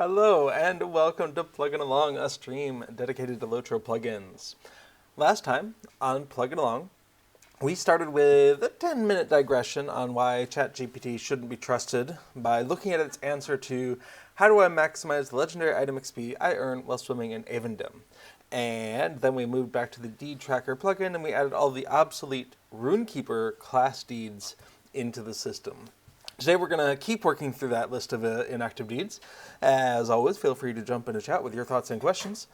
Hello and welcome to Plugin Along, a stream dedicated to LOTRO plugins. Last time on Plugin Along, we started with a 10-minute digression on why ChatGPT shouldn't be trusted by looking at its answer to how do I maximize the legendary item XP I earn while swimming in Evendim. And then we moved back to the deed tracker plugin and we added all the obsolete Rune-keeper class deeds into the system. Today we're going to keep working through that list of inactive deeds. As always, feel free to jump into chat with your thoughts and questions.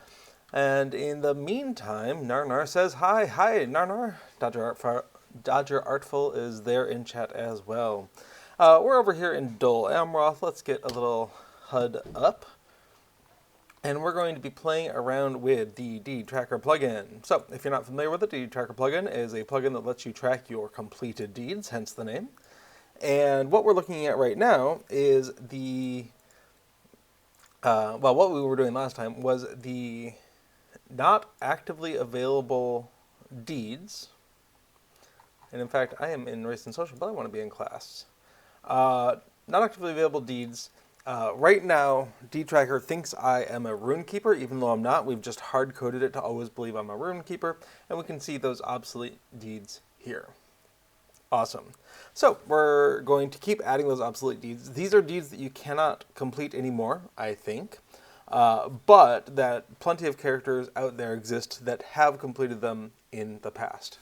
And in the meantime, Narnar says, hi, Narnar. Dodger Artful is there in chat as well. We're over here in Dol Amroth. Let's get a little HUD up. And we're going to be playing around with the deed tracker plugin. So if you're not familiar with it, the deed tracker plugin is a plugin that lets you track your completed deeds, hence the name. And what we're looking at right now is the, what we were doing last time was the not actively available deeds. And in fact, I am in Race and Social, but I want to be in class. Not actively available deeds. Right now, Deed Tracker thinks I am a Rune-keeper, even though I'm not. We've just hard-coded it to always believe I'm a Rune-keeper. And we can see those obsolete deeds here. Awesome. So we're going to keep adding those obsolete deeds. These are deeds that you cannot complete anymore, I think, but that plenty of characters out there exist that have completed them in the past.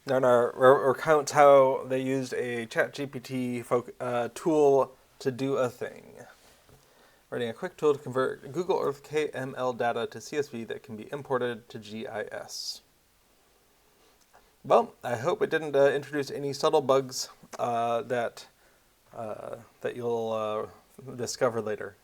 Narnar recounts how they used a ChatGPT tool to do a thing. Writing a quick tool to convert Google Earth KML data to CSV that can be imported to GIS. Well, I hope it didn't introduce any subtle bugs that you'll discover later.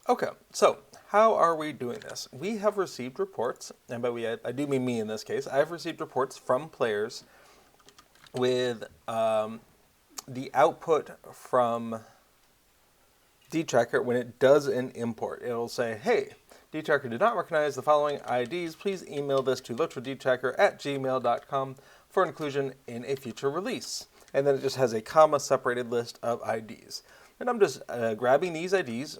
Okay, so how are we doing this? We have received reports, and by we, I do mean me in this case. I've received reports from players with the output from Deed Tracker when it does an import. It'll say, hey, Deed Tracker did not recognize the following IDs. Please email this to lotrodeedtracker@gmail.com for inclusion in a future release. And then it just has a comma-separated list of IDs. And I'm just grabbing these IDs,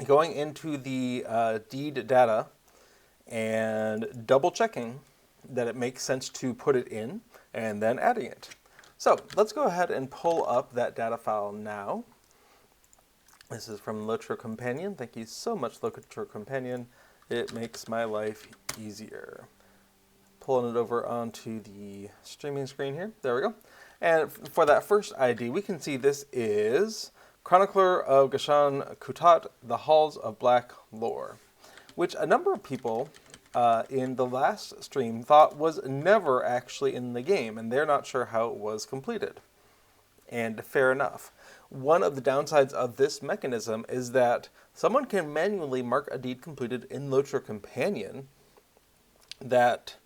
going into the deed data and double checking that it makes sense to put it in and then adding it. So let's go ahead and pull up that data file now. This is from LOTRO Companion. Thank you so much, LOTRO Companion. It makes my life easier. Pulling it over onto the streaming screen here. There we go. And for that first ID, we can see this is Chronicler of Gashan Kutat, The Halls of Black Lore, which a number of people in the last stream thought was never actually in the game, and they're not sure how it was completed. And fair enough. One of the downsides of this mechanism is that someone can manually mark a deed completed in LOTRO Companion that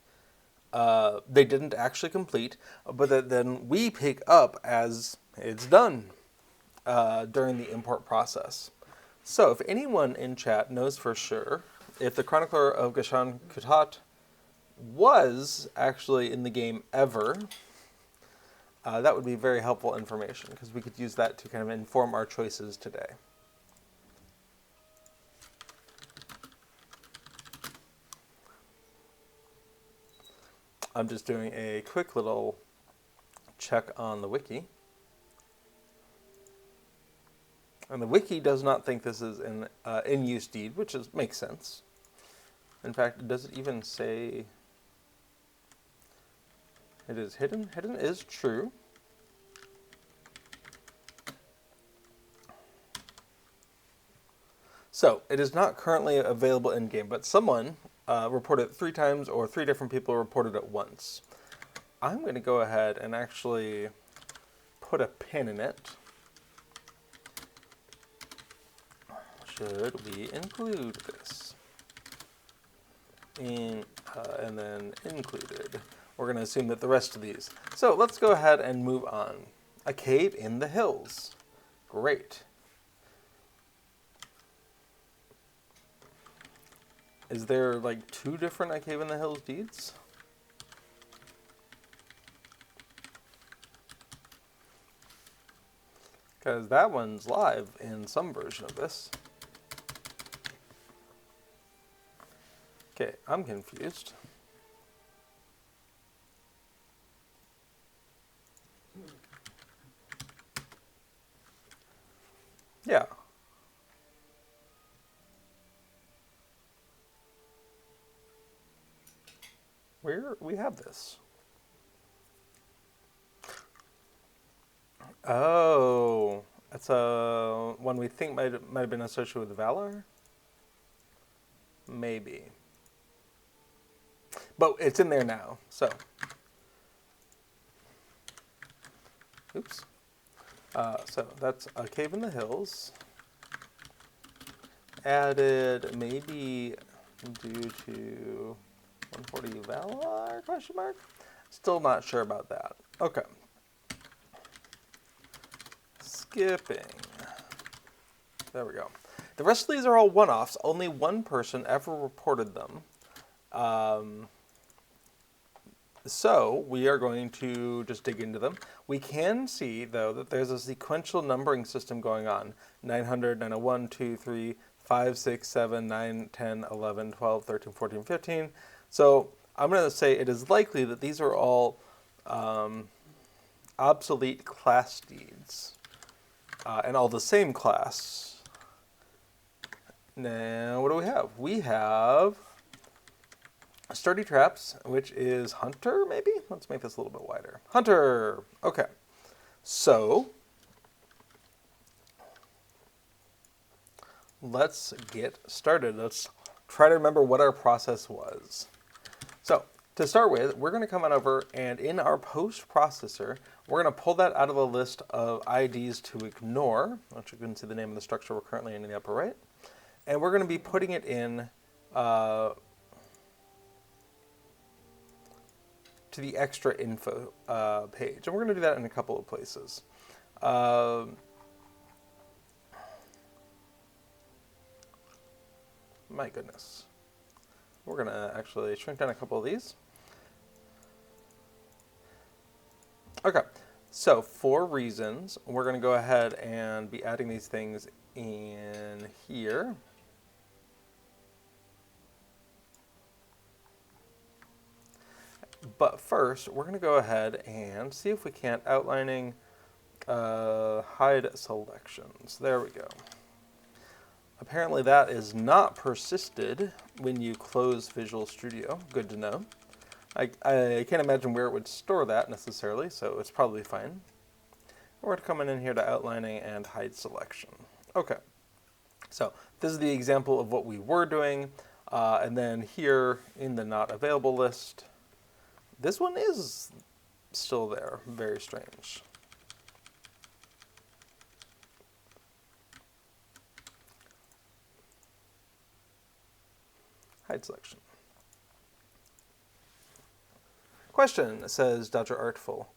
they didn't actually complete, but that then we pick up as it's done during the import process. So if anyone in chat knows for sure if the Chronicler of Gashan Kutat was actually in the game ever, that would be very helpful information because we could use that to kind of inform our choices today. I'm just doing a quick little check on the wiki. And the wiki does not think this is an in-use deed, which makes sense. In fact, does it even say it is hidden? Hidden is true. So, it is not currently available in-game, but someone reported it 3 times, or 3 different people reported it once. I'm going to go ahead and actually put a pin in it. Should we include this? And then included. We're going to assume that the rest of these. So let's go ahead and move on. A cave in the hills. Great. Is there like 2 different I Cave in the Hills deeds? Because that one's live in some version of this. Okay, I'm confused. Yeah. Where we have this. Oh, that's a one we think might have been associated with Valor. Maybe, but it's in there now. So, oops. So that's a Cave in the Hills. Added maybe due to 140 Valor question mark. Still not sure about that. Okay. Skipping. There we go. The rest of these are all one-offs. Only one person ever reported them. So we are going to just dig into them. We can see, though, that there's a sequential numbering system going on. 900, 901, 2, 3, 5, 6, 7, 9, 10, 11, 12, 13, 14, 15. So I'm going to say it is likely that these are all obsolete class deeds. And all the same class. Now, what do we have? We have Sturdy Traps, which is Hunter, maybe? Let's make this a little bit wider. Hunter! Okay. So, let's get started. Let's try to remember what our process was. So, to start with, we're going to come on over and in our post processor, we're going to pull that out of the list of IDs to ignore, which you can see the name of the structure we're currently in the upper right. And we're going to be putting it in to the extra info page. And we're going to do that in a couple of places. My goodness. We're going to actually shrink down a couple of these. Okay, so for reasons, we're going to go ahead and be adding these things in here. But first, we're going to go ahead and see if we can't outlining hide selections. There we go. Apparently that is not persisted when you close Visual Studio. Good to know. I can't imagine where it would store that necessarily, so it's probably fine. We're coming in here to outlining and hide selection. Okay, so this is the example of what we were doing, and then here in the not available list, this one is still there. Very strange. Hide selection. Question, says Dodger Artful.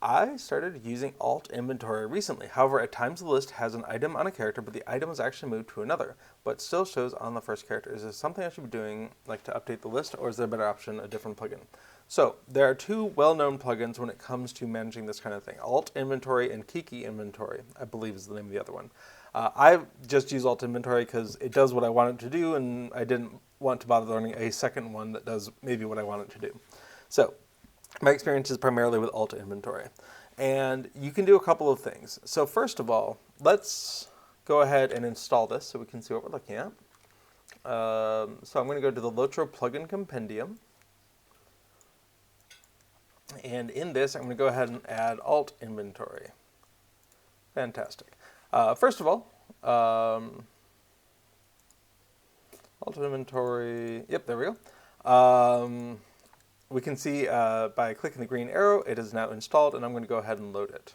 I started using alt inventory recently. However, at times the list has an item on a character, but the item is actually moved to another, but still shows on the first character. Is this something I should be doing, like to update the list, or is there a better option, a different plugin? So there are 2 well-known plugins when it comes to managing this kind of thing. Alt Inventory and Kiki Inventory, I believe is the name of the other one. I just use Alt Inventory because it does what I want it to do, and I didn't want to bother learning a second one that does maybe what I want it to do. So my experience is primarily with Alt Inventory. And you can do a couple of things. So first of all, let's go ahead and install this so we can see what we're looking at. So I'm going to go to the LOTRO Plugin Compendium. And in this, I'm going to go ahead and add Alt Inventory. Fantastic. First of all, Alt Inventory, yep, there we go. We can see by clicking the green arrow, it is now installed, and I'm going to go ahead and load it.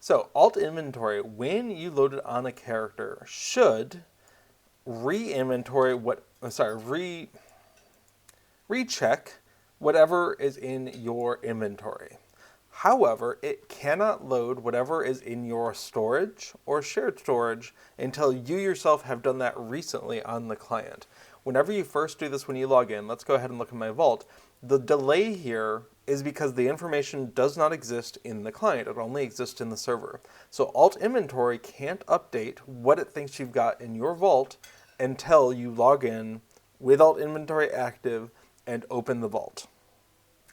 So Alt Inventory, when you load it on a character, should re-inventory recheck whatever is in your inventory. However, it cannot load whatever is in your storage or shared storage until you yourself have done that recently on the client. Whenever you first do this when you log in, let's go ahead and look at my vault. The delay here is because the information does not exist in the client. It only exists in the server. So Alt Inventory can't update what it thinks you've got in your vault until you log in with Alt Inventory active and open the vault.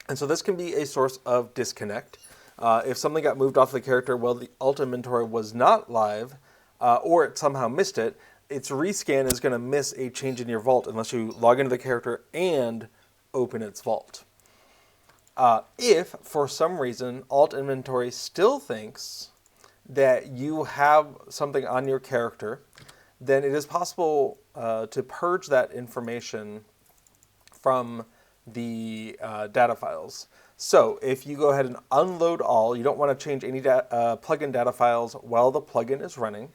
And so this can be a source of disconnect. If something got moved off the character while the Alt Inventory was not live, or it somehow missed it, its rescan is going to miss a change in your vault unless you log into the character and open its vault. If, for some reason, Alt Inventory still thinks that you have something on your character, then it is possible to purge that information from the data files. So if you go ahead and unload all, you don't want to change any plugin data files while the plugin is running.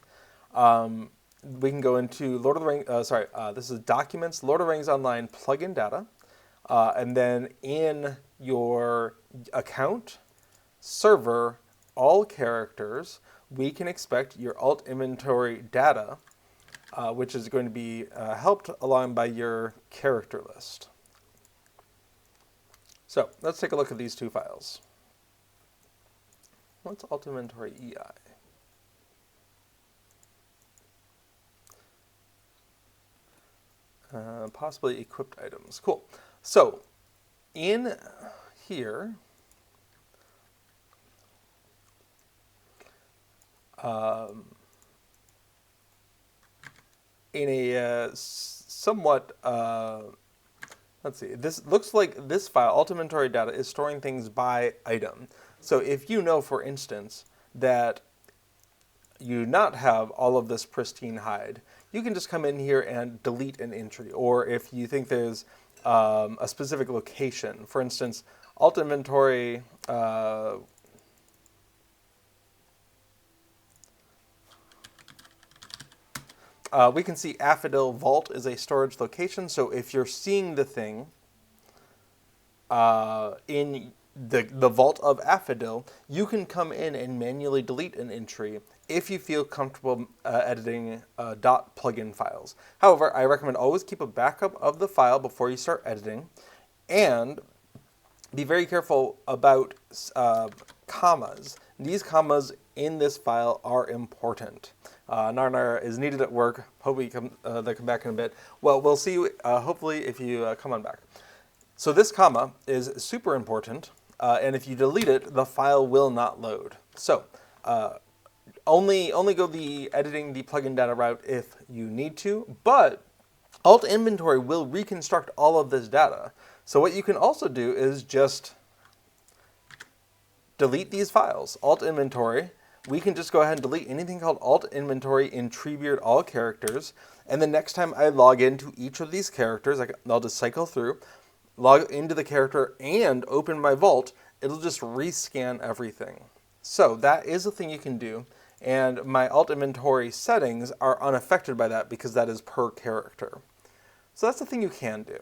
We can go into Lord of the Rings, this is Documents, Lord of the Rings Online plugin data. And then in your account, server, all characters, we can expect your Alt Inventory data, which is going to be helped along by your character list. So let's take a look at these two files. What's Alt Inventory EI? Possibly equipped items. Cool. So in here, in a somewhat, let's see, this looks like this file, Alt Inventory data, is storing things by item. So if you know, for instance, that you do not have all of this pristine hide, you can just come in here and delete an entry. Or if you think there's a specific location, for instance, Alt Inventory, we can see Affodil Vault is a storage location. So if you're seeing the thing in the vault of Affodil, you can come in and manually delete an entry if you feel comfortable editing .plugin files. However, I recommend always keep a backup of the file before you start editing, and be very careful about commas. These commas in this file are important. Narnar is needed at work. Hope they come back in a bit. Well, we'll see you hopefully if you come on back. So this comma is super important, and if you delete it, the file will not load. So only go editing the plugin data route if you need to, but Alt Inventory will reconstruct all of this data. So what you can also do is just delete these files. Alt Inventory, we can just go ahead and delete anything called Alt Inventory in Treebeard all characters, and the next time I log into each of these characters, I'll just cycle through, log into the character and open my vault, it'll just rescan everything. So that is a thing you can do, and my Alt Inventory settings are unaffected by that because that is per character. So that's the thing you can do.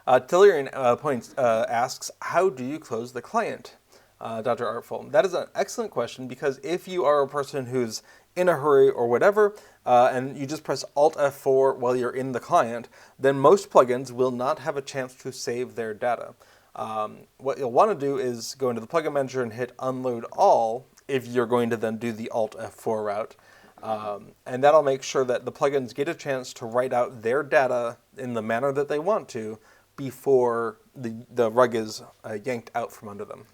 Tellurian asks, how do you close the client, Dr. Artful? That is an excellent question, because if you are a person who's in a hurry or whatever, and you just press Alt F4 while you're in the client, then most plugins will not have a chance to save their data. What you'll want to do is go into the plugin manager and hit Unload All if you're going to then do the Alt F4 route. And that'll make sure that the plugins get a chance to write out their data in the manner that they want to before the rug is yanked out from under them.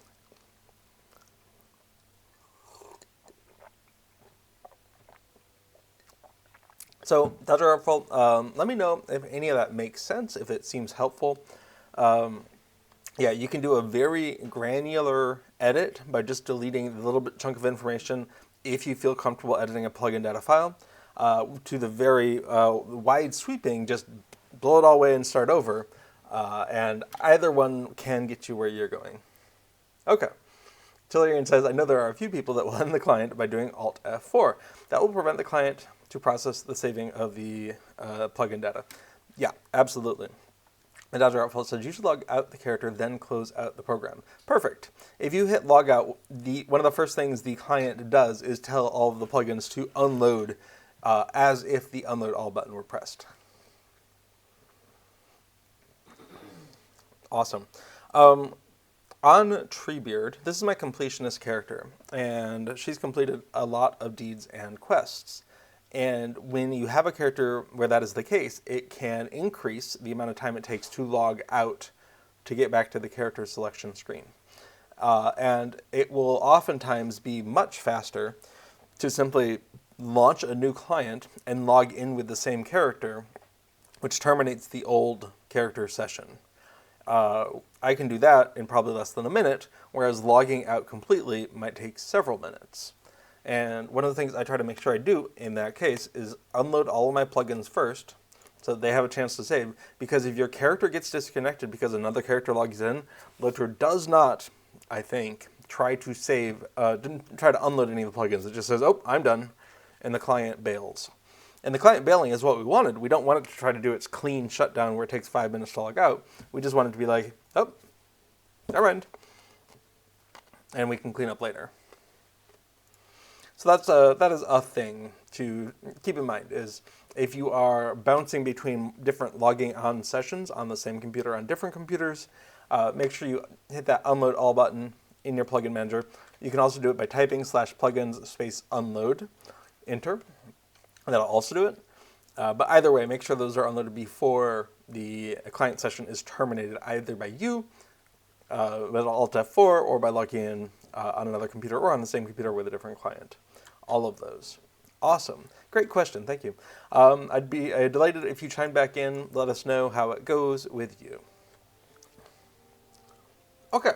So, Dr. Artful, let me know if any of that makes sense, if it seems helpful. Yeah, you can do a very granular edit by just deleting a little bit chunk of information if you feel comfortable editing a plugin data file, to the very wide sweeping, just blow it all away and start over. And either one can get you where you're going. Okay. Tellurian says, I know there are a few people that will end the client by doing Alt F4. That will prevent the client to process the saving of the plugin data. Yeah, absolutely. And Dodger Outfall says you should log out the character, then close out the program. Perfect. If you hit log out, one of the first things the client does is tell all of the plugins to unload as if the unload all button were pressed. Awesome. On Treebeard, this is my completionist character, and she's completed a lot of deeds and quests. And when you have a character where that is the case, it can increase the amount of time it takes to log out to get back to the character selection screen. And it will oftentimes be much faster to simply launch a new client and log in with the same character, which terminates the old character session. I can do that in probably less than a minute, whereas logging out completely might take several minutes. And one of the things I try to make sure I do in that case is unload all of my plugins first, so that they have a chance to save. Because if your character gets disconnected because another character logs in, LOTRO does not, I think, try to unload any of the plugins. It just says, oh, I'm done, and the client bails. And the client bailing is what we wanted. We don't want it to try to do its clean shutdown where it takes 5 minutes to log out. We just want it to be like, oh, never mind. And we can clean up later. So that is a thing to keep in mind, is if you are bouncing between different logging on sessions on the same computer on different computers, make sure you hit that unload all button in your plugin manager. You can also do it by typing /plugins space unload, enter. That'll also do it. But either way, make sure those are unloaded before the client session is terminated, either by you, with Alt F4, or by logging in on another computer or on the same computer with a different client. All of those. Awesome. Great question. Thank you. I'd be delighted if you chime back in. Let us know how it goes with you. Okay.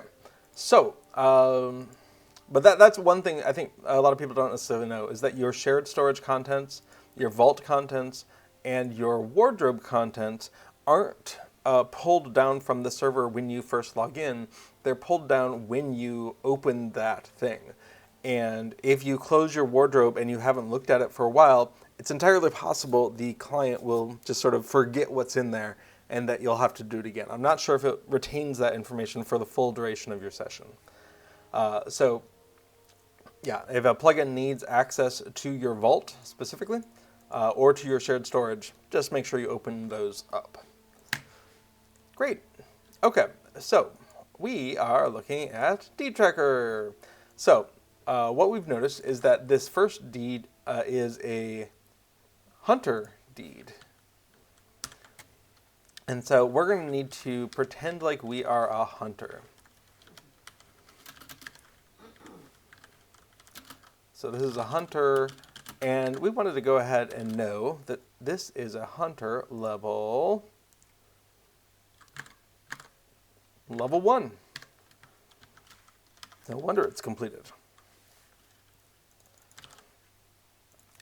So, but that's one thing I think a lot of people don't necessarily know, is that your shared storage contents, your vault contents, and your wardrobe contents aren't pulled down from the server when you first log in. They're pulled down when you open that thing. And if you close your wardrobe and you haven't looked at it for a while, it's entirely possible the client will just sort of forget what's in there and that you'll have to do it again. I'm not sure if it retains that information for the full duration of your session. So yeah, if a plugin needs access to your vault specifically, or to your shared storage, just make sure you open those up. Great. Okay, so we are looking at deed tracker. So what we've noticed is that this first deed is a hunter deed. And so we're going to need to pretend like we are a hunter. So this is a hunter, and we wanted to go ahead and know that this is a hunter level 1. No wonder it's completed.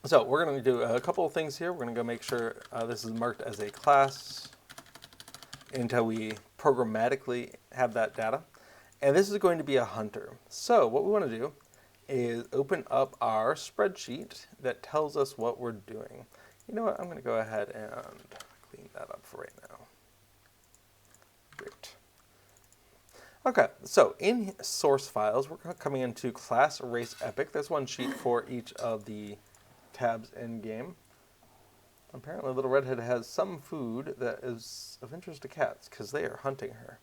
So we're going to do a couple of things here. We're going to go make sure this is marked as a class until we programmatically have that data. And this is going to be a hunter. So what we want to do is open up our spreadsheet that tells us what we're doing. You know what? I'm going to go ahead and clean that up for right now. Great. Okay, so in source files, we're coming into class race epic. There's one sheet for each of the tabs in game. Apparently Little Redhead has some food that is of interest to cats because they are hunting her.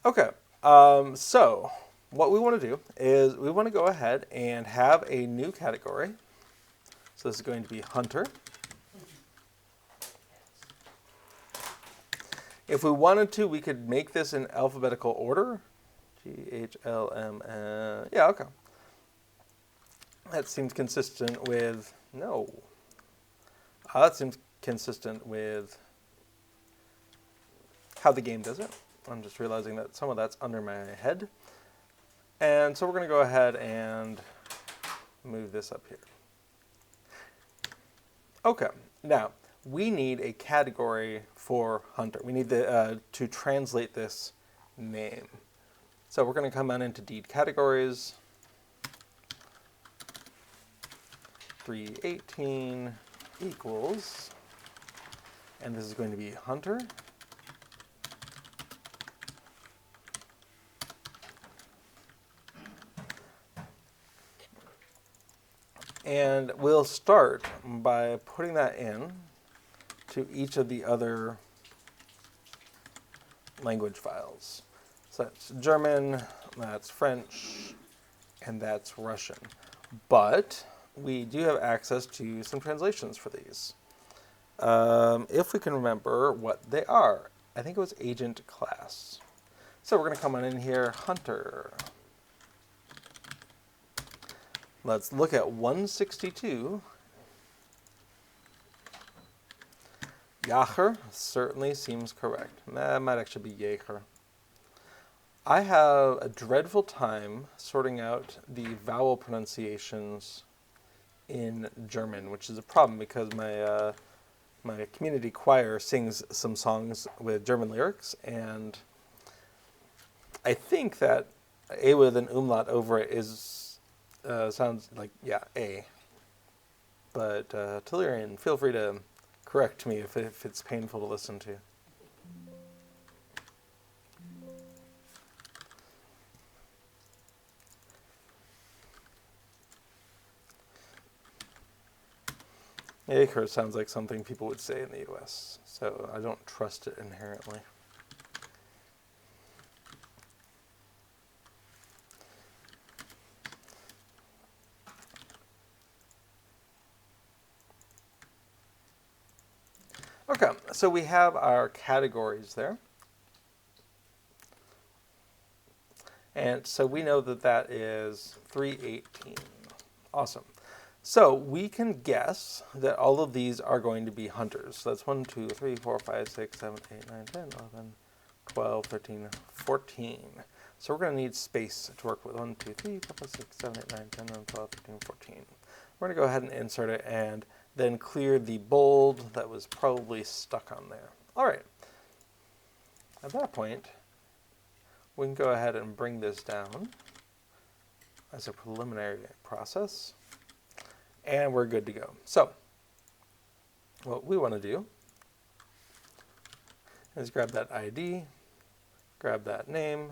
Okay, so what we want to do is we want to go ahead and have a new category. So this is going to be hunter. If we wanted to, we could make this in alphabetical order. GHLM. Yeah, okay. That seems consistent with, no. That seems consistent with how the game does it. I'm just realizing that some of that's under my head. And so we're going to go ahead and move this up here. Okay, now we need a category for hunter. We need to translate this name. So we're going to come on into deed categories. 318 equals and this is going to be hunter. And we'll start by putting that in to each of the other language files. So that's German, that's French, and that's Russian. But we do have access to some translations for these. If we can remember what they are. I think it was agent class. So we're going to come on in here, hunter. Let's look at 162. Jager certainly seems correct. That might actually be Jager. I have a dreadful time sorting out the vowel pronunciations in German, which is a problem because my community choir sings some songs with German lyrics, and I think that A with an umlaut over it is sounds like, yeah, A. But Tellurian, feel free to correct me if it's painful to listen to. Jager sounds like something people would say in the US, so I don't trust it inherently. Okay, so we have our categories there. And so we know that that is 318. Awesome. So we can guess that all of these are going to be hunters. So that's 1, 2, 3, 4, 5, 6, 7, 8, 9, 10, 11, 12, 13, 14. So we're going to need space to work with. 1, 2, 3, 4, 5, 6, 7, 8, 9, 10, 11, 12, 13, 14. We're going to go ahead and insert it and then clear the bold that was probably stuck on there. All right. At that point, we can go ahead and bring this down as a preliminary process, and we're good to go. So what we want to do is grab that ID, grab that name,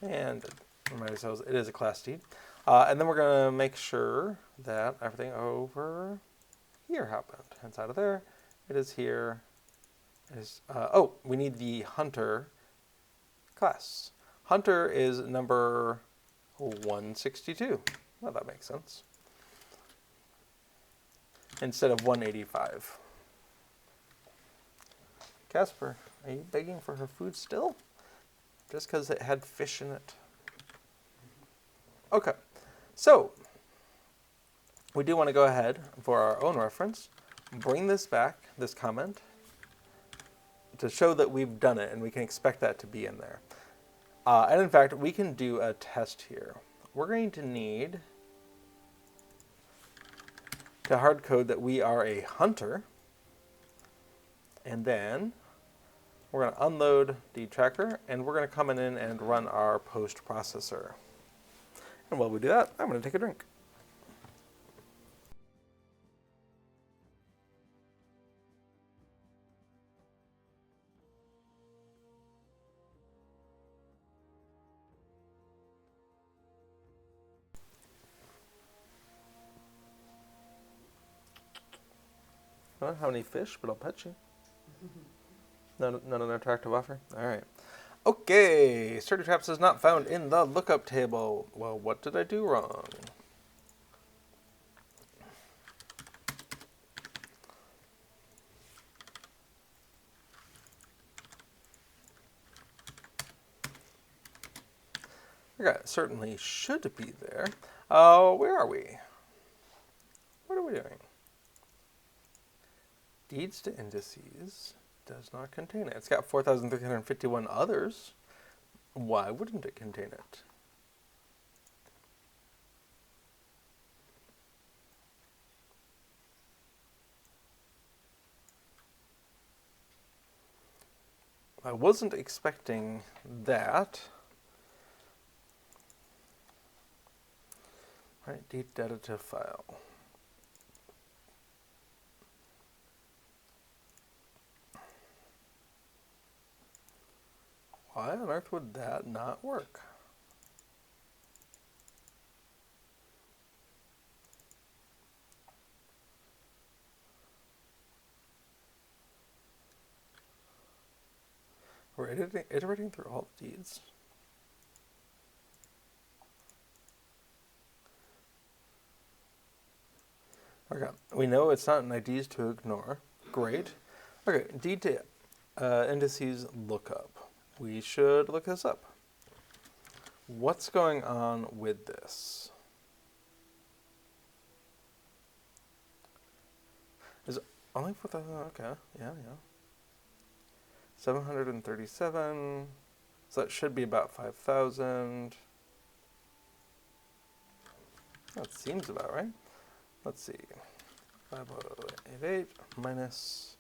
and remind ourselves it is a class D. And then we're going to make sure that everything over here happened. Inside of there, it is here. It is, oh, we need the hunter class. Hunter is number 162. Well, that makes sense. Instead of 185. Casper, are you begging for her food still? Just because it had fish in it. Okay, so we do want to go ahead for our own reference, bring this back, this comment, to show that we've done it and we can expect that to be in there. And in fact, we can do a test here. We're going to need to hard code that we are a hunter, and then we're going to unload the tracker, and we're going to come in and run our post processor. And while we do that, I'm going to take a drink. I don't have any fish, but I'll pet you. None an attractive offer? All right. Okay, sturdy traps is not found in the lookup table. Well, what did I do wrong? Okay, it certainly should be there. Where are we? What are we doing? Deeds to indices does not contain it. It's got 4,351 others. Why wouldn't it contain it? I wasn't expecting that. Right, deed data to file. Why on earth would that not work? We're iterating through all the deeds. Okay, we know it's not an IDs to ignore. Great. Okay, deed to indices lookup. We should look this up. What's going on with this? Is it only 4,000? Okay, yeah. 737. So that should be about 5,000. That seems about right. Let's see. 5088 minus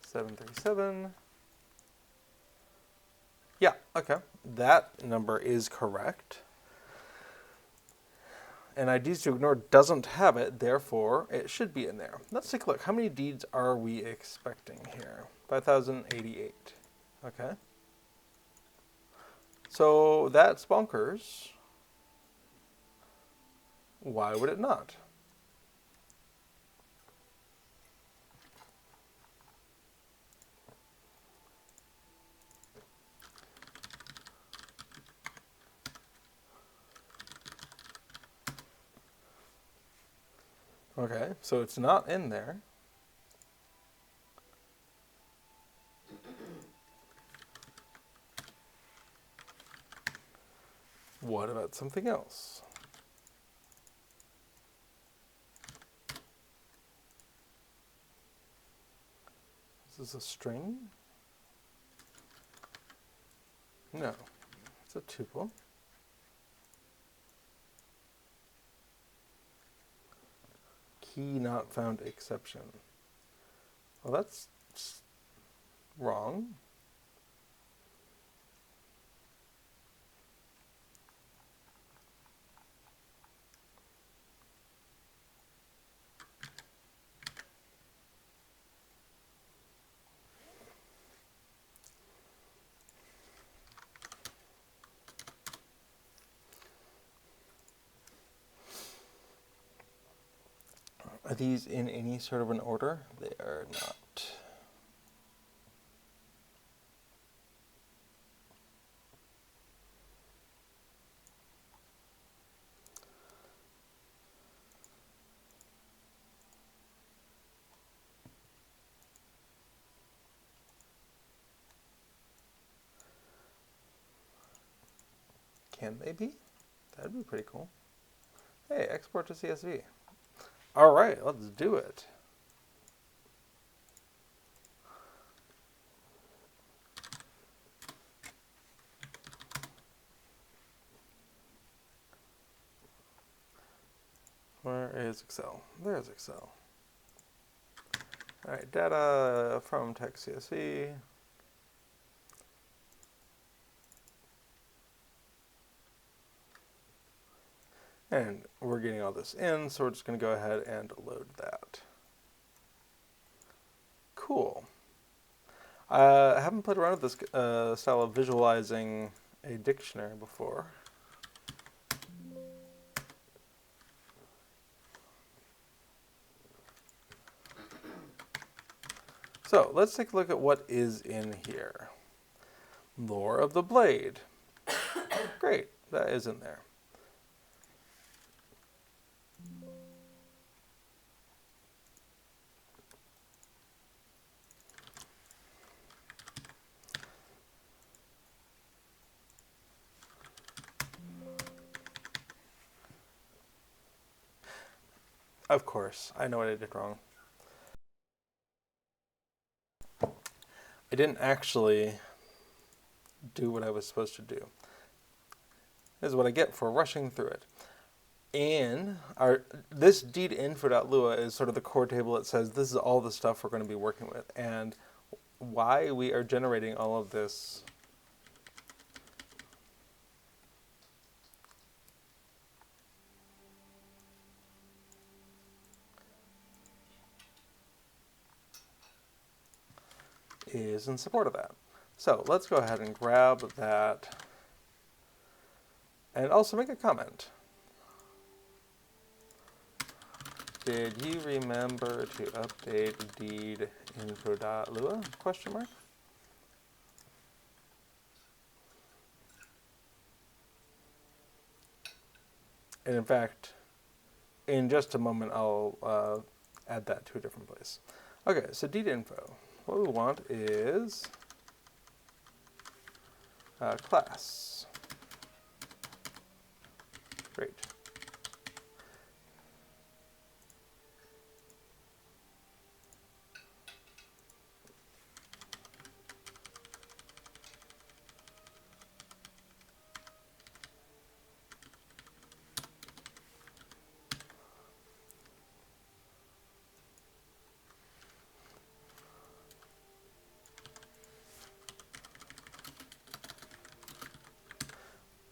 737. Yeah, okay. That number is correct. And IDs to ignore doesn't have it, therefore it should be in there. Let's take a look. How many deeds are we expecting here? 5,088. Okay. So that's bonkers. Why would it not? Okay, so it's not in there. What about something else? Is this a string? No, it's a tuple. Key not found exception. Well, that's wrong. Are these in any sort of an order? They are not. Can they be? That'd be pretty cool. Hey, export to CSV. All right, let's do it. Where is Excel? There's Excel. All right, data from text CSV. And we're getting all this in, so we're just going to go ahead and load that. Cool. I haven't played around with this style of visualizing a dictionary before. So let's take a look at what is in here. Lore of the blade. Great, that is in there. Of course, I know what I did wrong. I didn't actually do what I was supposed to do. This is what I get for rushing through it. And this deed info.lua is sort of the core table that says this is all the stuff we're going to be working with. And why we are generating all of this is in support of that. So let's go ahead and grab that and also make a comment. Did you remember to update deed info.lua? Question mark. And in fact, in just a moment, I'll add that to a different place. Okay, so deed info. What we want is class. Great.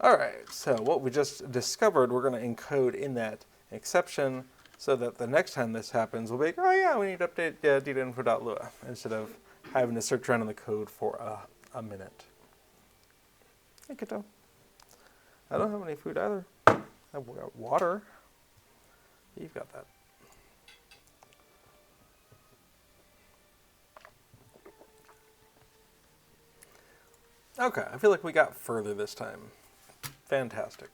All right, so what we just discovered, we're going to encode in that exception so that the next time this happens, we'll be like, oh yeah, we need to update datainfo.lua instead of having to search around in the code for a minute. Hey, kiddo. I don't have any food either. I've got water. You've got that. Okay, I feel like we got further this time. Fantastic.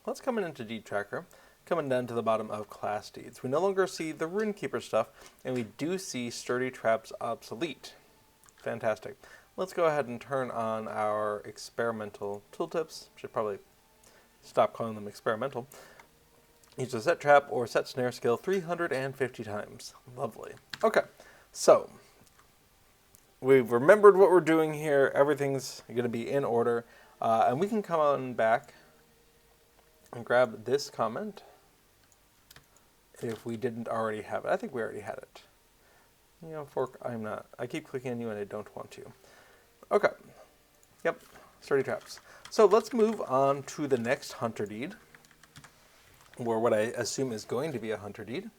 Let's come into deed tracker, coming down to the bottom of class deeds. We no longer see the Rune-keeper stuff, and we do see sturdy traps obsolete. Fantastic. Let's go ahead and turn on our experimental tooltips. Should probably stop calling them experimental. Use a set trap or set snare skill 350 times. Lovely. Okay, so we've remembered what we're doing here. Everything's going to be in order. And we can come on back and grab this comment if we didn't already have it. I think we already had it. You know, fork, I keep clicking on you and I don't want to. Okay. Yep, sturdy traps. So let's move on to the next hunter deed, or what I assume is going to be a hunter deed.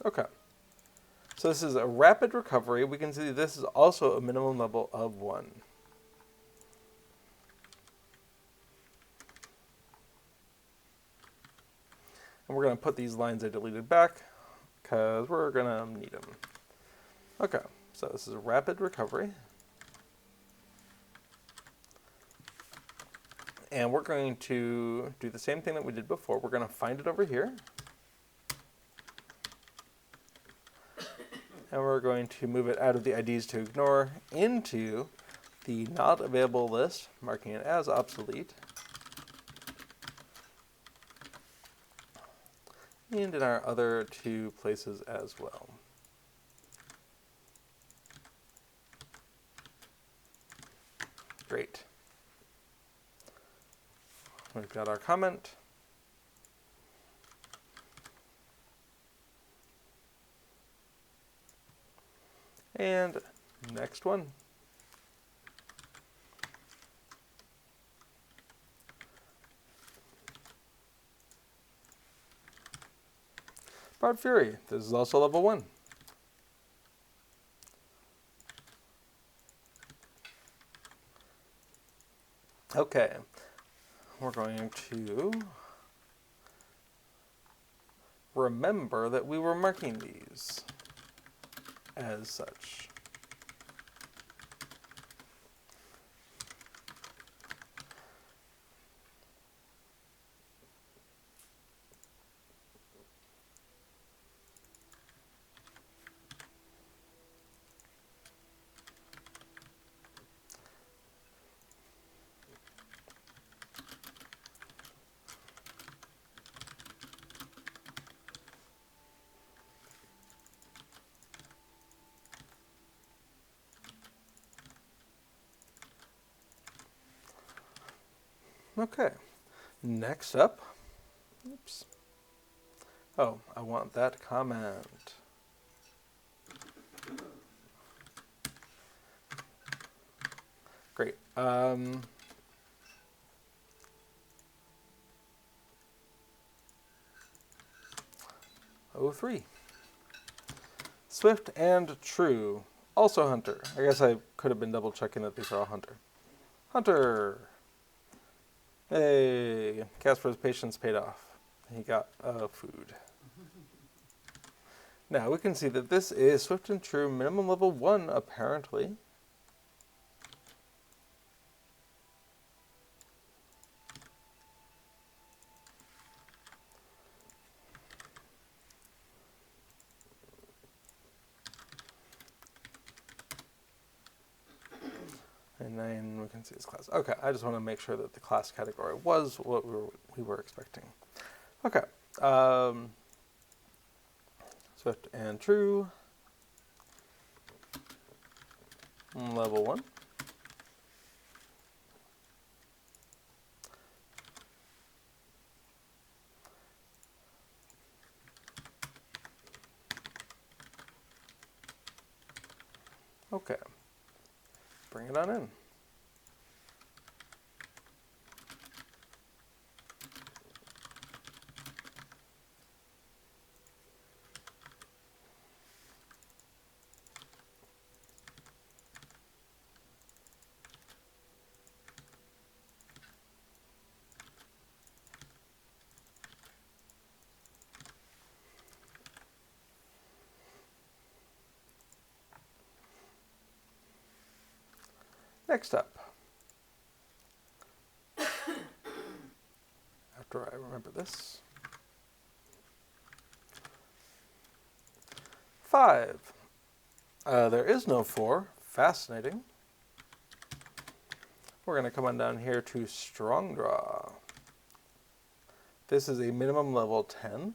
Okay. So this is a rapid recovery. We can see this is also a minimum level of 1. And we're going to put these lines I deleted back because we're going to need them. Okay, so this is a rapid recovery. And we're going to do the same thing that we did before. We're going to find it over here. And we're going to move it out of the IDs to ignore into the not available list, marking it as obsolete. And in our other two places as well. Great. We've got our comment. And next one. Bard Fury. This is also level 1. Okay. We're going to remember that we were marking these as such. Okay, next up, oops. Oh, I want that comment. Great. 03. Swift and true. Also hunter. I guess I could have been double checking that these are all hunter. Hunter. Hey, Casper's patience paid off. He got food. Now we can see that this is Swift and True minimum level 1 apparently. And then we can see his class. Okay, I just want to make sure that the class category was what we were expecting. Okay. Swift and True. Level 1. Okay. Bring it on in. Next up, after I remember this, 5. There is no 4. Fascinating. We're going to come on down here to Strong Draw. This is a minimum level 10.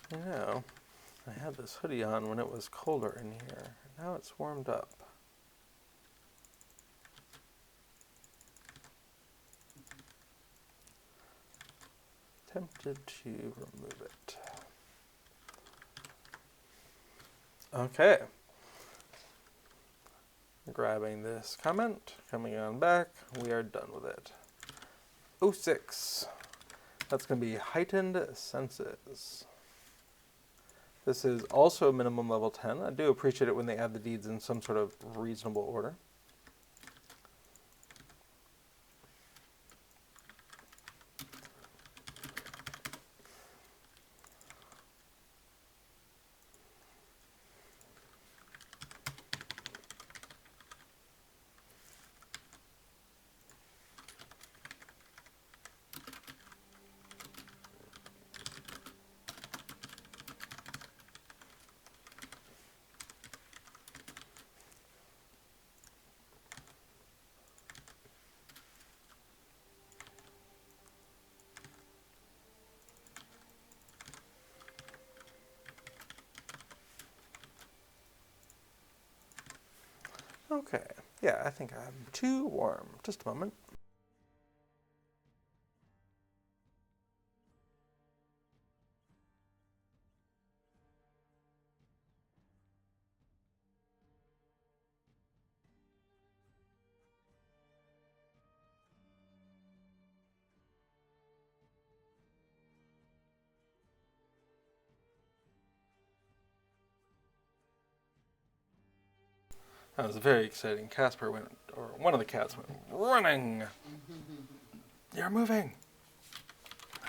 You know, I had this hoodie on when it was colder in here. Now it's warmed up. Tempted to remove it. Okay. Grabbing this comment, coming on back, we are done with it. 06. That's going to be heightened senses. This is also minimum level 10. I do appreciate it when they add the deeds in some sort of reasonable order. Okay, yeah, I think I'm too warm. Just a moment. That was very exciting. Casper went, or one of the cats went running. You're moving.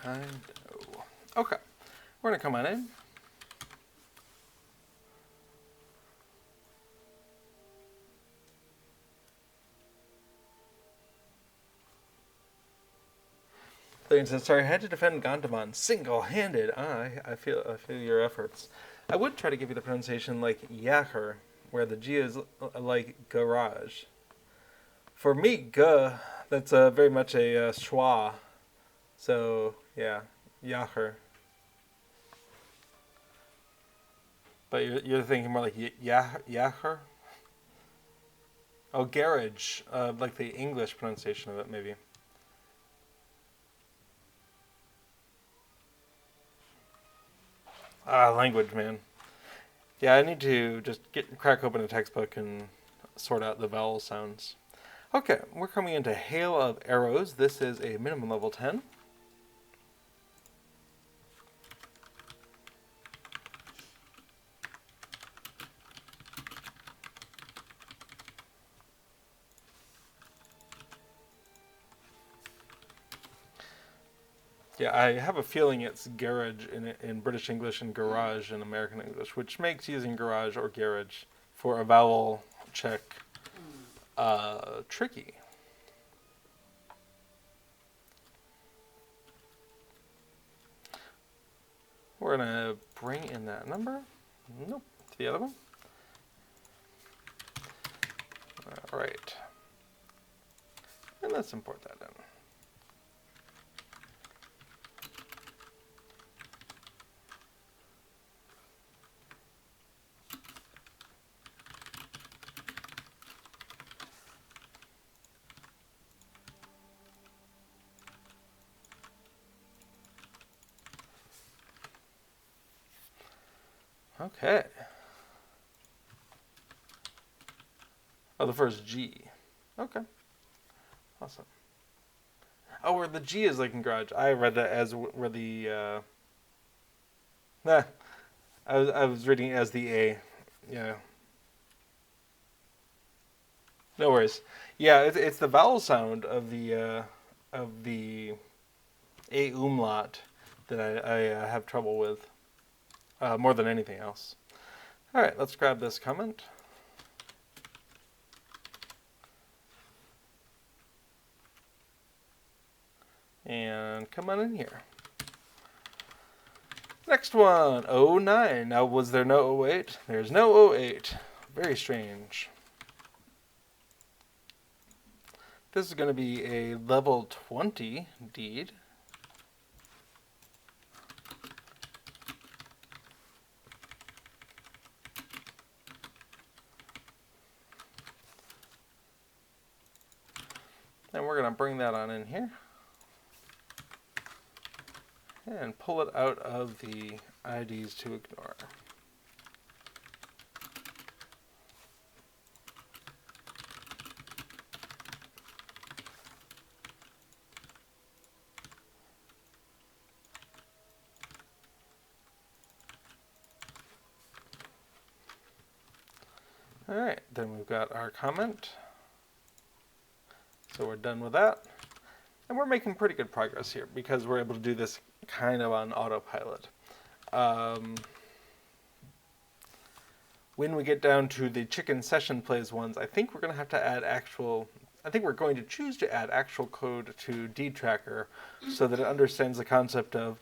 I know. Okay, we're gonna come on in. Lane says, sorry, I had to defend Gandaman single-handed. I feel your efforts. I would try to give you the pronunciation like Yacher, where the G is like garage. For me, G, that's very much a schwa. So, yeah, Yacher. But you're thinking more like Yaher? Oh, garage, like the English pronunciation of it, maybe. Ah, language, man. Yeah, I need to just crack open a textbook and sort out the vowel sounds. Okay, we're coming into Hail of Arrows. This is a minimum level 10. Yeah, I have a feeling it's garage in British English and garage in American English, which makes using garage or garage for a vowel check tricky. We're going to bring in that number. Nope, to the other one. All right. And let's import that in. Okay. Oh, the first G. Okay. Awesome. Oh, where the G is like in garage. I read that as where the. Nah, I was reading it as the A. Yeah. No worries. Yeah, it's the vowel sound of the A umlaut that I have trouble with more than anything else. All right, let's grab this comment. And come on in here. Next one, 09. Now, was there no 08? There's no 08. Very strange. This is going to be a level 20 deed. And we're going to bring that on in here. And pull it out of the IDs to ignore. All right, then we've got our comment. So we're done with that. And we're making pretty good progress here because we're able to do this kind of on autopilot. When we get down to the chicken session plays ones, I think we're going to have to add I think we're going to choose to add actual code to deed tracker so that it understands the concept of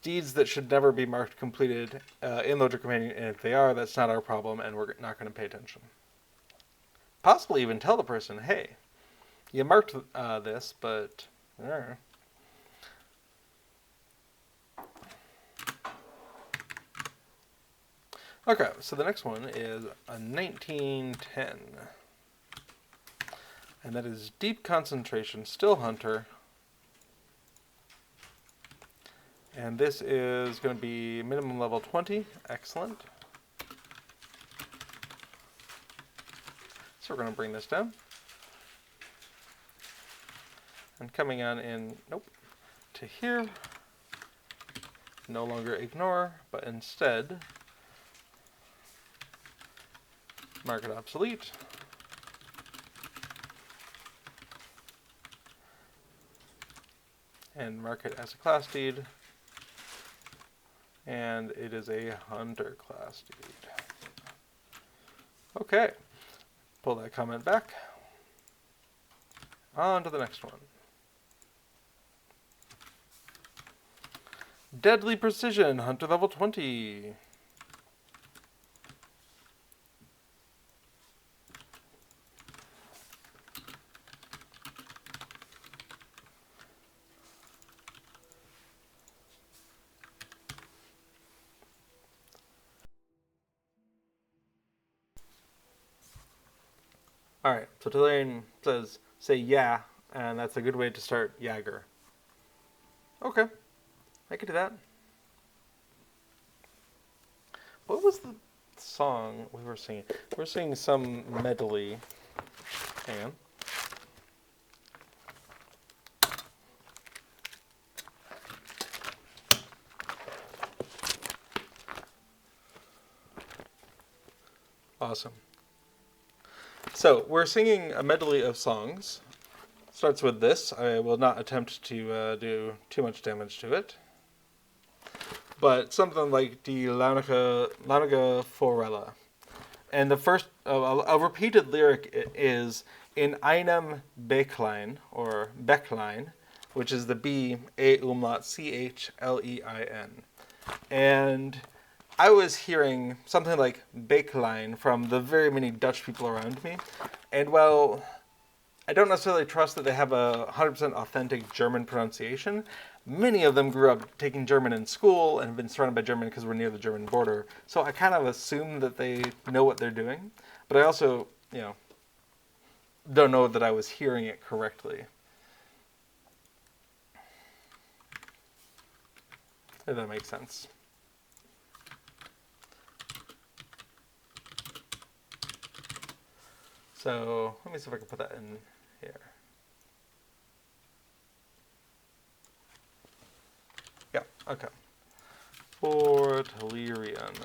deeds that should never be marked completed in LOTRO Companion, and if they are, that's not our problem, and we're not going to pay attention. Possibly even tell the person, hey, you marked this, but... Okay, so the next one is a 1910. And that is Deep Concentration, Still Hunter. And this is going to be minimum level 20. Excellent. So we're going to bring this down. And coming on in, to here. No longer ignore, but instead mark it obsolete. And mark it as a class deed. And it is a hunter class deed. Okay. Pull that comment back. On to the next one. Deadly Precision, Hunter level 20. All right, so Tolarian says, say yeah, and that's a good way to start Jagger. Okay, I could do that. What was the song we were singing? We're singing some medley. Hang on. Awesome. So we're singing a medley of songs. Starts with this. I will not attempt to do too much damage to it. But something like Die Launige Forelle. And the first, a repeated lyric is in einem Bächlein, or Bächlein, which is the B, A umlaut, Chlein. And I was hearing something like Bächlein from the very many Dutch people around me. And while I don't necessarily trust that they have a 100% authentic German pronunciation, many of them grew up taking German in school and have been surrounded by German because we're near the German border. So I kind of assume that they know what they're doing. But I also, don't know that I was hearing it correctly. If that makes sense. So let me see if I can put that in here. Yeah, okay. For Tolarian.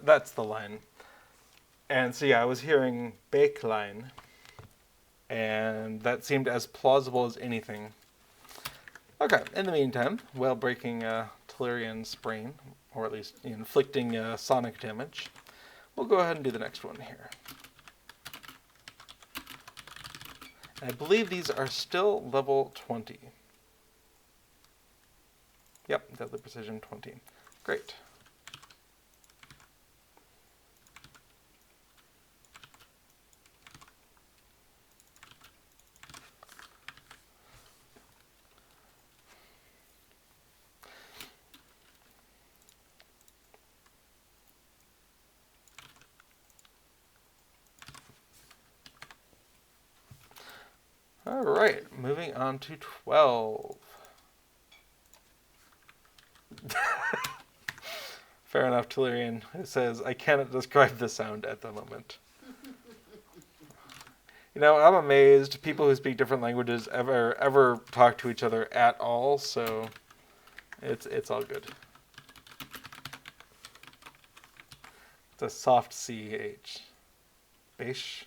That's the line. And so yeah, I was hearing Bächlein, and that seemed as plausible as anything. Okay, in the meantime, while breaking Tolarian's brain, or at least inflicting sonic damage, we'll go ahead and do the next one here. And I believe these are still level 20. Yep, deadly precision 20. Great. All right, moving on to 12. Fair enough, Tolarian, who says, I cannot describe the sound at the moment. I'm amazed people who speak different languages ever talk to each other at all, so it's all good. It's a soft CH. Beige.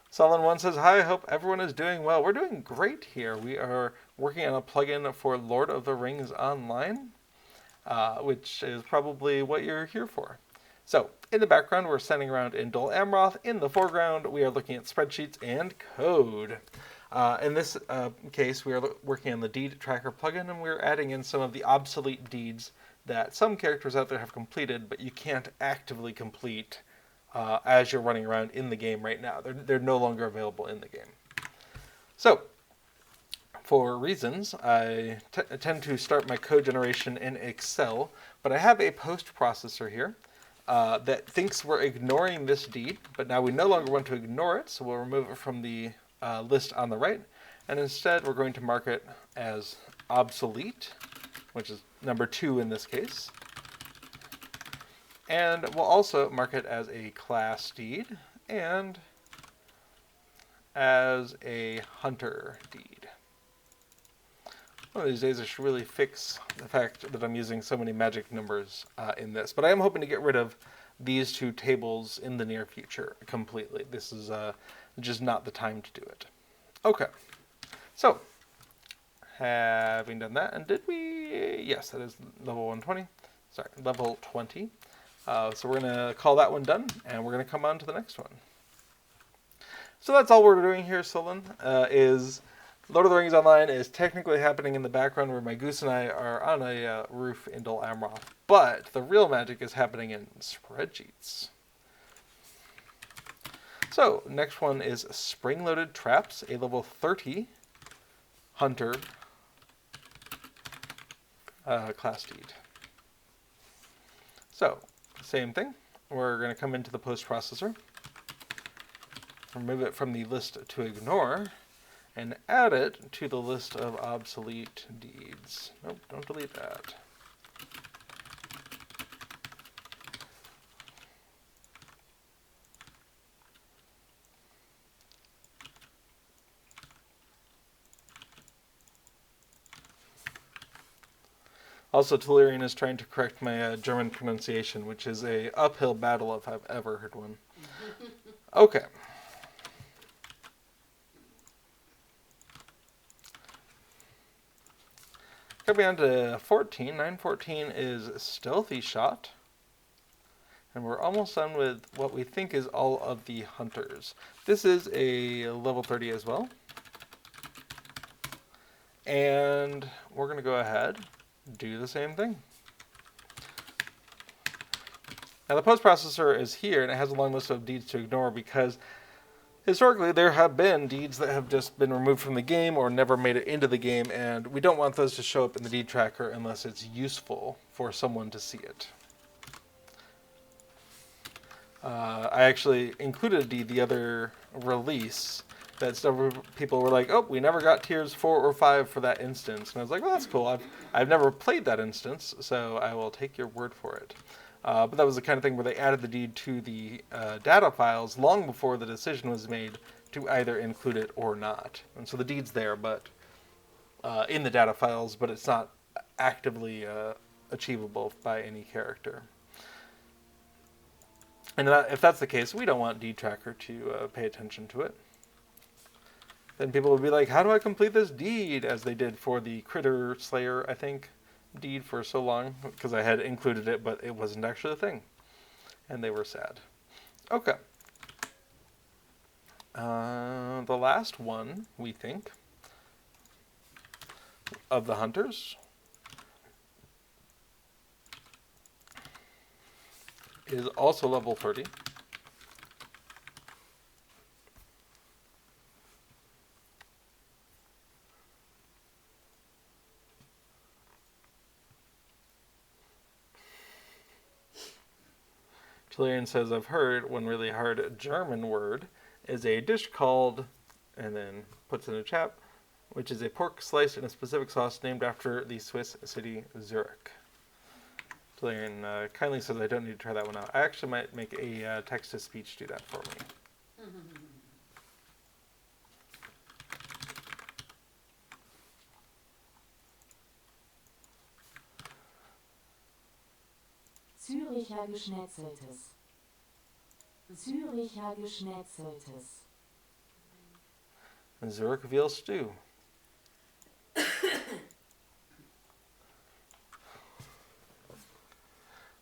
Solon1 says, hi, I hope everyone is doing well. We're doing great here. We are working on a plugin for Lord of the Rings Online, which is probably what you're here for. So, in the background, we're sending around in Dol Amroth. In the foreground, we are looking at spreadsheets and code. In this case, we are working on the deed tracker plugin, and we're adding in some of the obsolete deeds that some characters out there have completed, but you can't actively complete as you're running around in the game right now. They're no longer available in the game. So, for reasons, I tend to start my code generation in Excel, but I have a post processor here that thinks we're ignoring this deed, but now we no longer want to ignore it, so we'll remove it from the list on the right, and instead we're going to mark it as obsolete, which is number 2 in this case. And we'll also mark it as a class deed and as a hunter deed. One of these days I should really fix the fact that I'm using so many magic numbers in this. But I am hoping to get rid of these 2 tables in the near future completely. This is just not the time to do it. Okay, so having done that, and did we? Yes, that is level 120. Sorry, level 20. So we're going to call that one done, and we're going to come on to the next one. So that's all we're doing here, Solon, is Lord of the Rings Online is technically happening in the background where my goose and I are on a roof in Dol Amroth. But the real magic is happening in spreadsheets. So next one is Spring-Loaded Traps, a level 30 hunter class deed. So, same thing. We're going to come into the post processor, remove it from the list to ignore, and add it to the list of obsolete deeds. Nope, don't delete that. Also, Tellurian is trying to correct my German pronunciation, which is a uphill battle if I've ever heard one. Okay. Coming on to 14. 914 is Stealthy Shot. And we're almost done with what we think is all of the hunters. This is a level 30 as well. And we're going to go ahead and do the same thing. Now the post processor is here, and it has a long list of deeds to ignore because historically there have been deeds that have just been removed from the game or never made it into the game, and we don't want those to show up in the deed tracker unless it's useful for someone to see it. I actually included a deed the other release that several people were like, oh, we never got tiers 4 or 5 for that instance. And I was like, well, that's cool. I've never played that instance, so I will take your word for it. But that was the kind of thing where they added the deed to the data files long before the decision was made to either include it or not. And so the deed's there, but in the data files, but it's not actively achievable by any character. And if that's the case, we don't want deed tracker to pay attention to it. Then people will be like, how do I complete this deed? As they did for the Critter Slayer, I think, deed for so long, because I had included it, but it wasn't actually a thing. And they were sad. Okay. The last one, we think, of the hunters is also level 30. Julian says, I've heard one really hard German word is a dish called, and then puts in a chat, which is a pork sliced in a specific sauce named after the Swiss city Zurich. Julian kindly says I don't need to try that one out. I actually might make a text-to-speech do that for me. Züricher Geschnetzeltes. Züricher Geschnetzeltes. Zurich veal stew.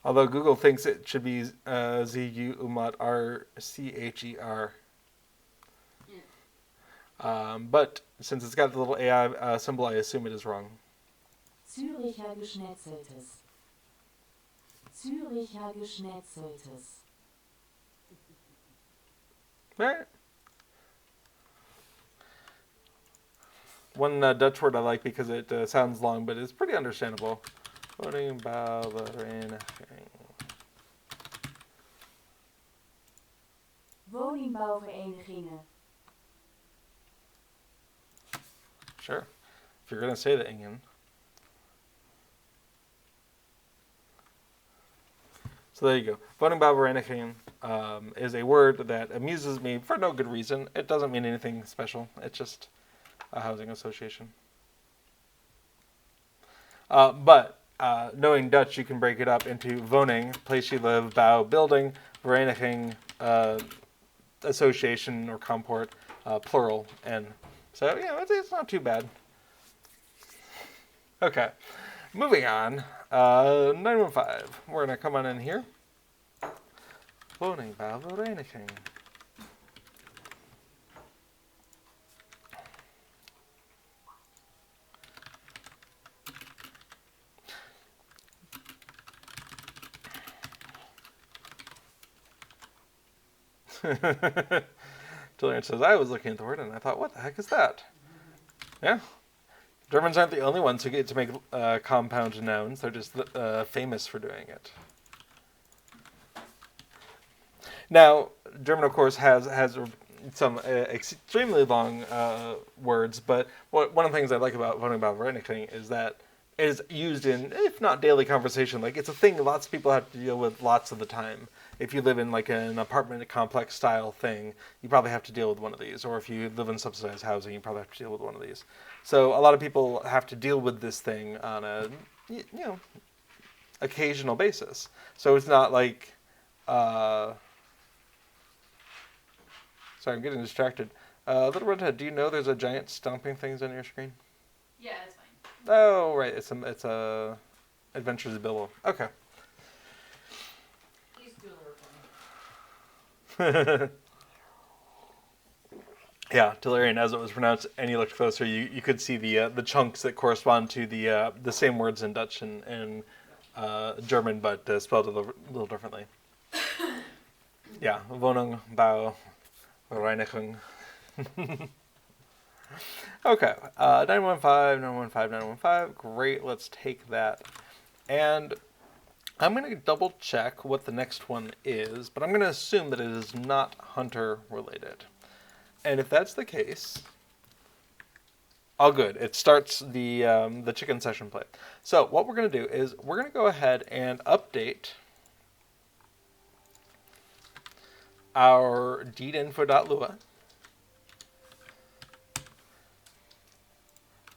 Although Google thinks it should be Z-U-U-M-A-T-R-C-H-E-R. But since it's got the little AI symbol, I assume it is wrong. Züricher Geschnetzeltes. Züricher Geschnetzeltes. Right. One Dutch word I like because it sounds long, but it's pretty understandable. Woningbouwvereniging. Woningbouwverenigingen. Sure. If you're going to say the ingen. So there you go. Woningbouwvereniging is a word that amuses me for no good reason. It doesn't mean anything special. It's just a housing association. But knowing Dutch, you can break it up into woning, place you live, bouw, building, vereniging, association or comport, plural, and so yeah, it's not too bad. Okay, moving on. 915. We're gonna come on in here. Woning, bouw, vereniging. Julian says, I was looking at the word and I thought, what the heck is that? Yeah. Germans aren't the only ones who get to make compound nouns. They're just famous for doing it. Now, German, of course, has some extremely long words, but one of the things I like about voting by Vereiniging is that it is used in, if not daily conversation, like it's a thing lots of people have to deal with lots of the time. If you live in like an apartment complex style thing, you probably have to deal with one of these. Or if you live in subsidized housing, you probably have to deal with one of these. So a lot of people have to deal with this thing on a occasional basis. So it's not like sorry, I'm getting distracted. Little Redhead, do you know there's a giant stomping things on your screen? Yeah, it's fine. Oh, right. It's a Adventures of Bilbo. Okay. He's doing the recording. Yeah, Delirian, as it was pronounced, and you looked closer, you could see the chunks that correspond to the same words in Dutch and German, but spelled a little differently. Yeah, Wohnung, Bau, Reinigung. Okay, 915, 915, 915. Great, let's take that. And I'm going to double check what the next one is, but I'm going to assume that it is not Hunter related. And if that's the case, all good. It starts the chicken session play. So what we're going to do is we're going to go ahead and update our deedinfo.lua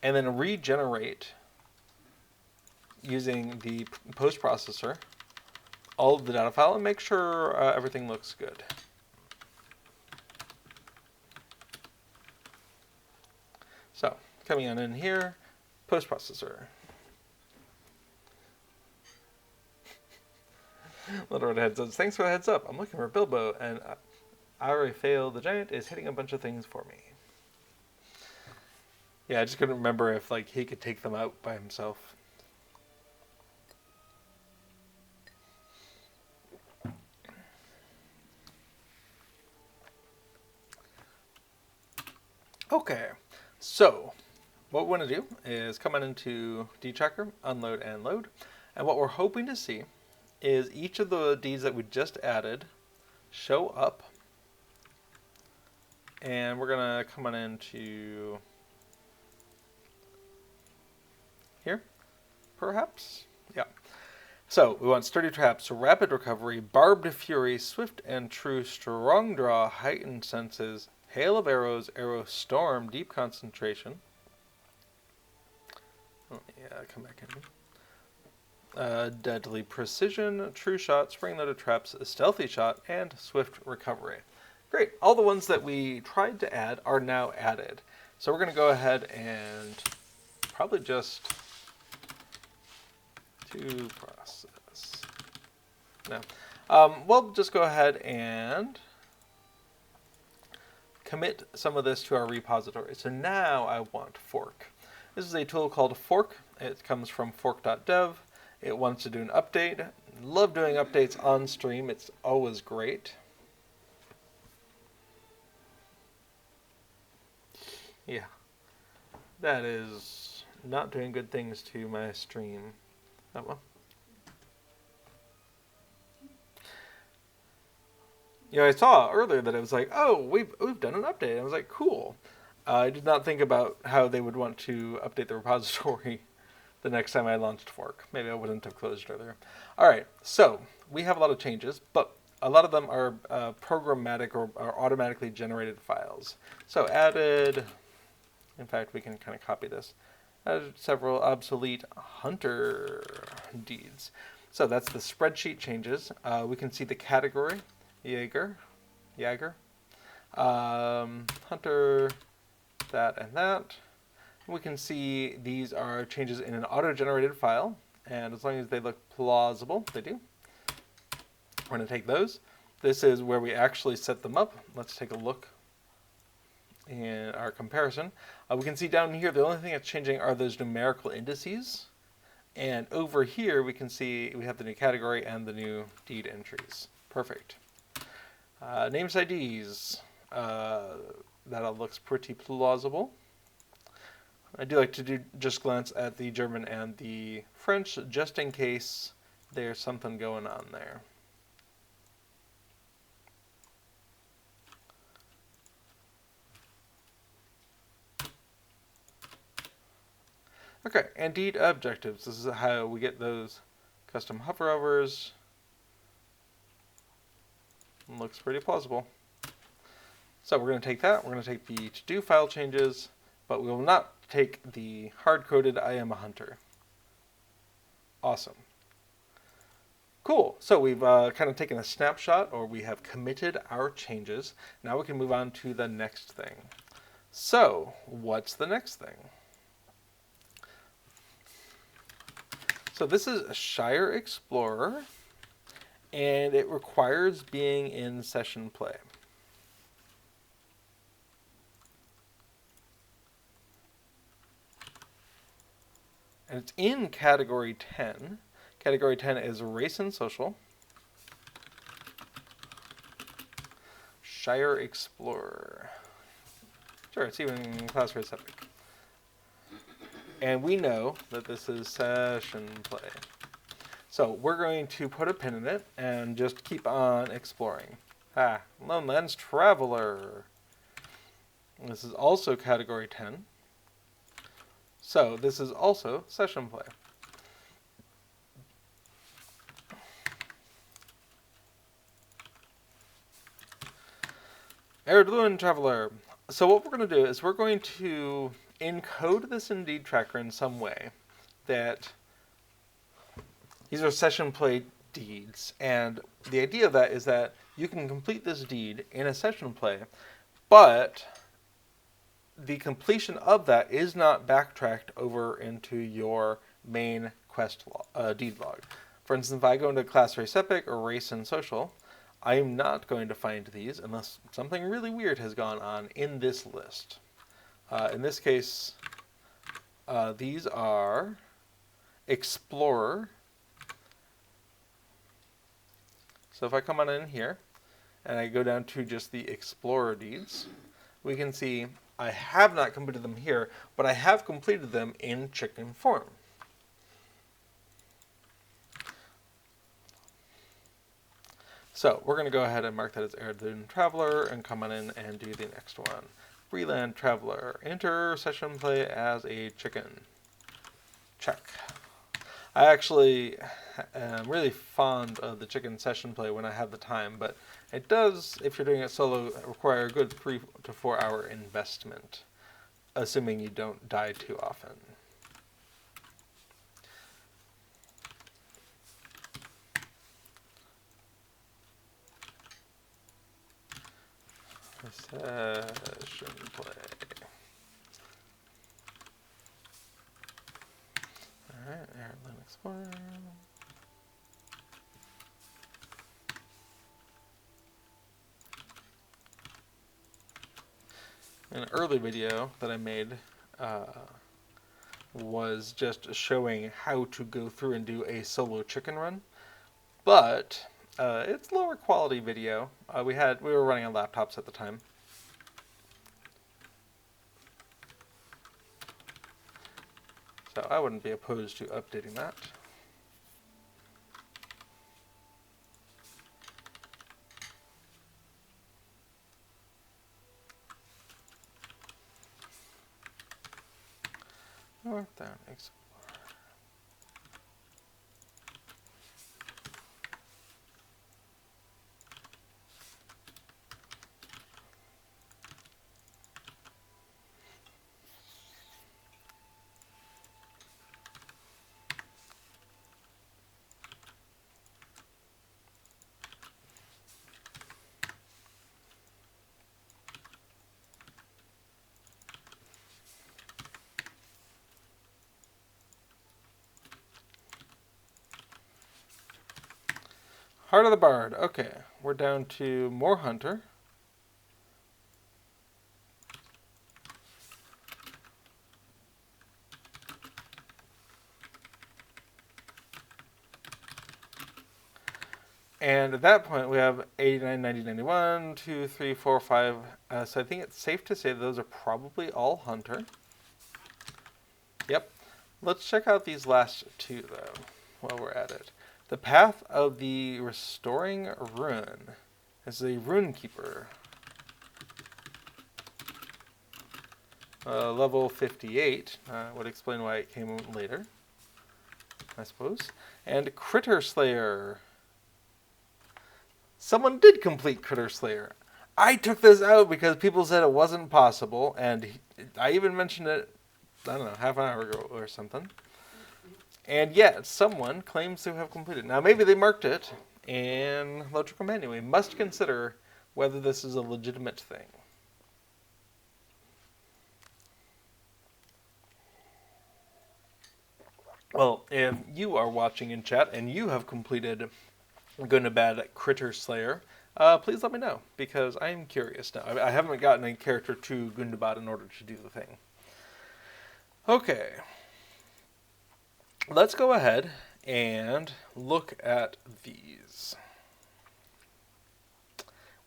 and then regenerate using the post processor all of the data file and make sure everything looks good. So coming on in here, post processor. Little Redhead says, thanks for the heads up. I'm looking for Bilbo, and I already failed. The giant is hitting a bunch of things for me. Yeah, I just couldn't remember if like he could take them out by himself. Okay, so what we want to do is come on into DTracker, unload and load, and what we're hoping to see is each of the deeds that we just added show up, and we're gonna come on into here, perhaps? Yeah. So we want sturdy traps, rapid recovery, barbed fury, swift and true, strong draw, heightened senses, hail of arrows, arrow storm, deep concentration. Oh, yeah, come back in. Deadly precision, true shot, spring-loaded traps, stealthy shot, and swift recovery. Great. All the ones that we tried to add are now added. So we're going to go ahead and probably just to process. No. We'll just go ahead and commit some of this to our repository. So now I want fork. This is a tool called fork. It comes from fork.dev. It wants to do an update. Love doing updates on stream. It's always great. Yeah. That is not doing good things to my stream. Oh well. You know, I saw earlier that it was like, oh, we've done an update. I was like, cool. I did not think about how they would want to update the repository the next time I launched fork. Maybe I wouldn't have closed earlier. All right, so we have a lot of changes, but a lot of them are programmatic or automatically generated files. So added, in fact, we can kind of copy this. Added several obsolete hunter deeds. So that's the spreadsheet changes. We can see the category, Jaeger, hunter, that and that. We can see these are changes in an auto-generated file, and as long as they look plausible, they do. We're going to take those. This is where we actually set them up. Let's take a look in our comparison. We can see down here the only thing that's changing are those numerical indices, and over here we can see we have the new category and the new deed entries. Perfect. Names IDs. That all looks pretty plausible. I do like to just glance at the German and the French, just in case there's something going on there. Okay, and deed objectives. This is how we get those custom hoverovers. Looks pretty plausible. So we're going to take that. We're going to take the to-do file changes, but we will not take the hard-coded I am a hunter. Awesome. Cool. So we've kind of taken a snapshot, or we have committed our changes. Now we can move on to the next thing. So what's the next thing? So this is a Shire Explorer, and it requires being in session play. And it's in category 10. Category 10 is race and social. Shire Explorer. Sure, it's even class race epic. And we know that this is session play. So we're going to put a pin in it and just keep on exploring. Lone Lands Traveler. This is also category 10. So this is also session play. Evendim Traveler. So what we're going to do is we're going to encode this in deed tracker in some way that these are session play deeds, and the idea of that is that you can complete this deed in a session play, but the completion of that is not backtracked over into your main quest deed log. For instance, if I go into class race epic or race and social, I am not going to find these unless something really weird has gone on in this list. In this case, these are Explorer. So if I come on in here and I go down to just the Explorer deeds, we can see I have not completed them here, but I have completed them in chicken form. So we're going to go ahead and mark that as Evendim Traveler and come on in and do the next one. Freeland Traveler. Enter session play as a chicken. Check. I actually am really fond of the chicken session play when I have the time, but it does, if you're doing it solo, require a good 3 to 4 hour investment, assuming you don't die too often. Session play. Alright, Airline Explorer. An early video that I made was just showing how to go through and do a solo chicken run, but it's lower quality video. We were running on laptops at the time. So I wouldn't be opposed to updating that. Northbound Explorer. Heart of the Bard. Okay, we're down to more Hunter. And at that point, we have 89, 90, 91, 2, 3, 4, 5. So I think it's safe to say that those are probably all Hunter. Yep. Let's check out these last two, though, while we're at it. The Path of the Restoring Rune is a Rune-keeper. level 58 would explain why it came later, I suppose. And Critter Slayer. Someone did complete Critter Slayer. I took this out because people said it wasn't possible, and I even mentioned it, I don't know, half an hour ago or something. And yet, someone claims to have completed. Now, maybe they marked it in LOTRO Companion. We must consider whether this is a legitimate thing. Well, if you are watching in chat and you have completed Good and Bad Critter Slayer, please let me know, because I am curious now. I haven't gotten a character to Gundabad in order to do the thing. Okay. Let's go ahead and look at these.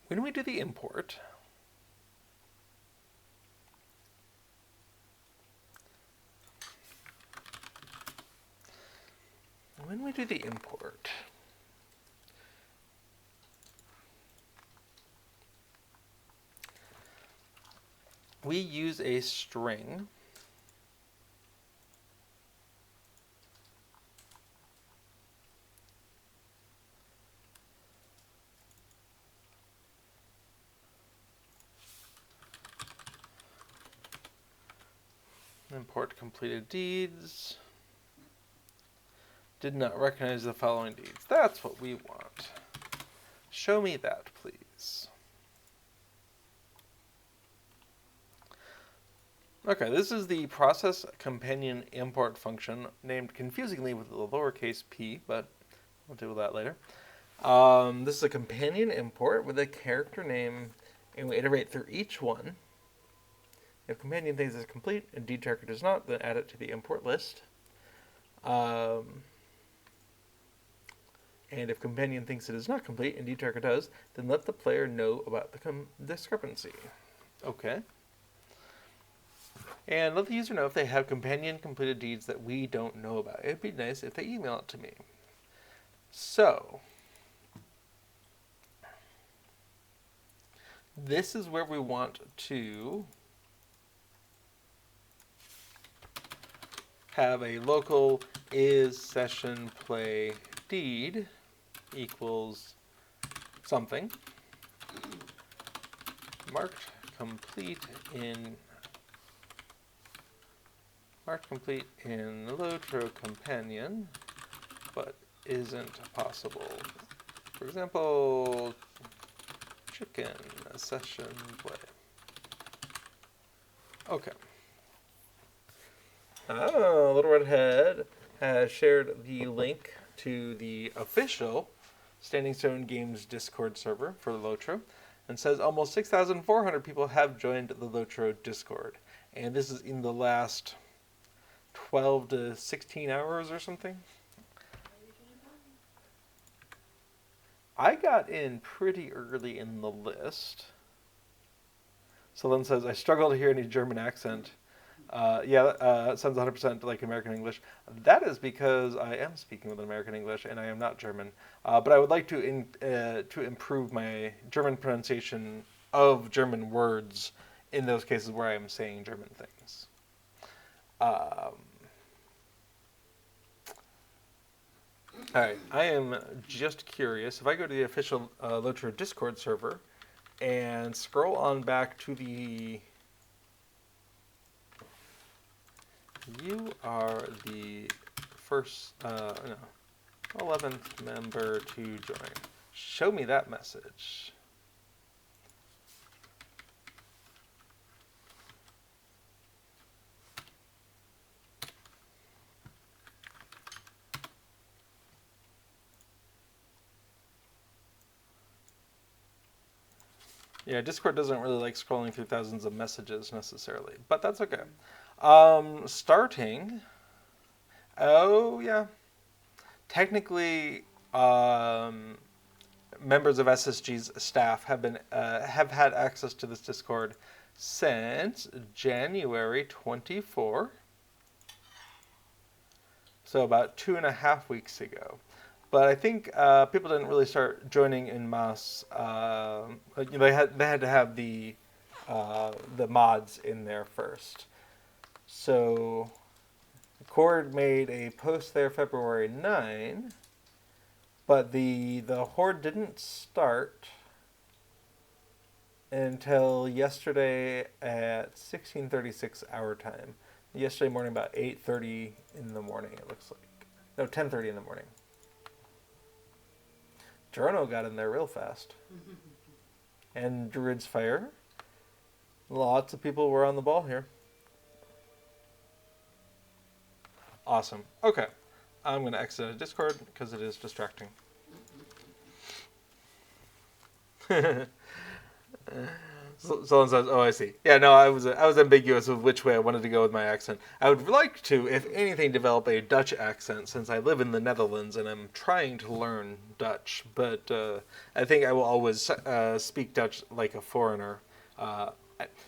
When we do the import, we use a string import completed deeds. Did not recognize the following deeds. That's what we want. Show me that, please. Okay, this is the process companion import function, named confusingly with the lowercase p, but we'll deal with that later. This is a companion import with a character name, and we iterate through each one. If companion thinks it's complete and deed tracker does not, then add it to the import list. And if companion thinks it is not complete and deed tracker does, then let the player know about the discrepancy. Okay. And let the user know if they have companion completed deeds that we don't know about. It'd be nice if they email it to me. So, this is where we want to have a local is session play deed equals something marked complete in LOTRO Companion, but isn't possible. For example, chicken session play. Okay. Little Redhead has shared the link to the official Standing Stone Games Discord server for LOTRO, and says almost 6,400 people have joined the LOTRO Discord. And this is in the last 12 to 16 hours or something. I got in pretty early in the list. Someone says, I struggle to hear any German accent. It sounds 100% like American English. That is because I am speaking with American English and I am not German. But I would like to improve my German pronunciation of German words in those cases where I am saying German things. Alright, I am just curious. If I go to the official LOTRO Discord server and scroll on back to the... You are the first, 11th member to join. Show me that message. Yeah, Discord doesn't really like scrolling through thousands of messages necessarily, but that's okay. Starting. Oh, yeah. Technically, members of SSG's staff have had access to this Discord since January 24. So about 2.5 weeks ago. But I think people didn't really start joining en masse. They had to have the the mods in there first. So Cord made a post there February 9, but the horde didn't start until yesterday at 16:36 our time. Yesterday morning about 8:30 in the morning, it looks like. No, 10:30 in the morning. Drono got in there real fast. And Druid's Fire. Lots of people were on the ball here. Awesome. Okay. I'm going to exit a Discord because it is distracting. Someone says, "Oh, I see." Yeah, no, I was ambiguous with which way I wanted to go with my accent. I would like to, if anything, develop a Dutch accent since I live in the Netherlands and I'm trying to learn Dutch. But I think I will always speak Dutch like a foreigner.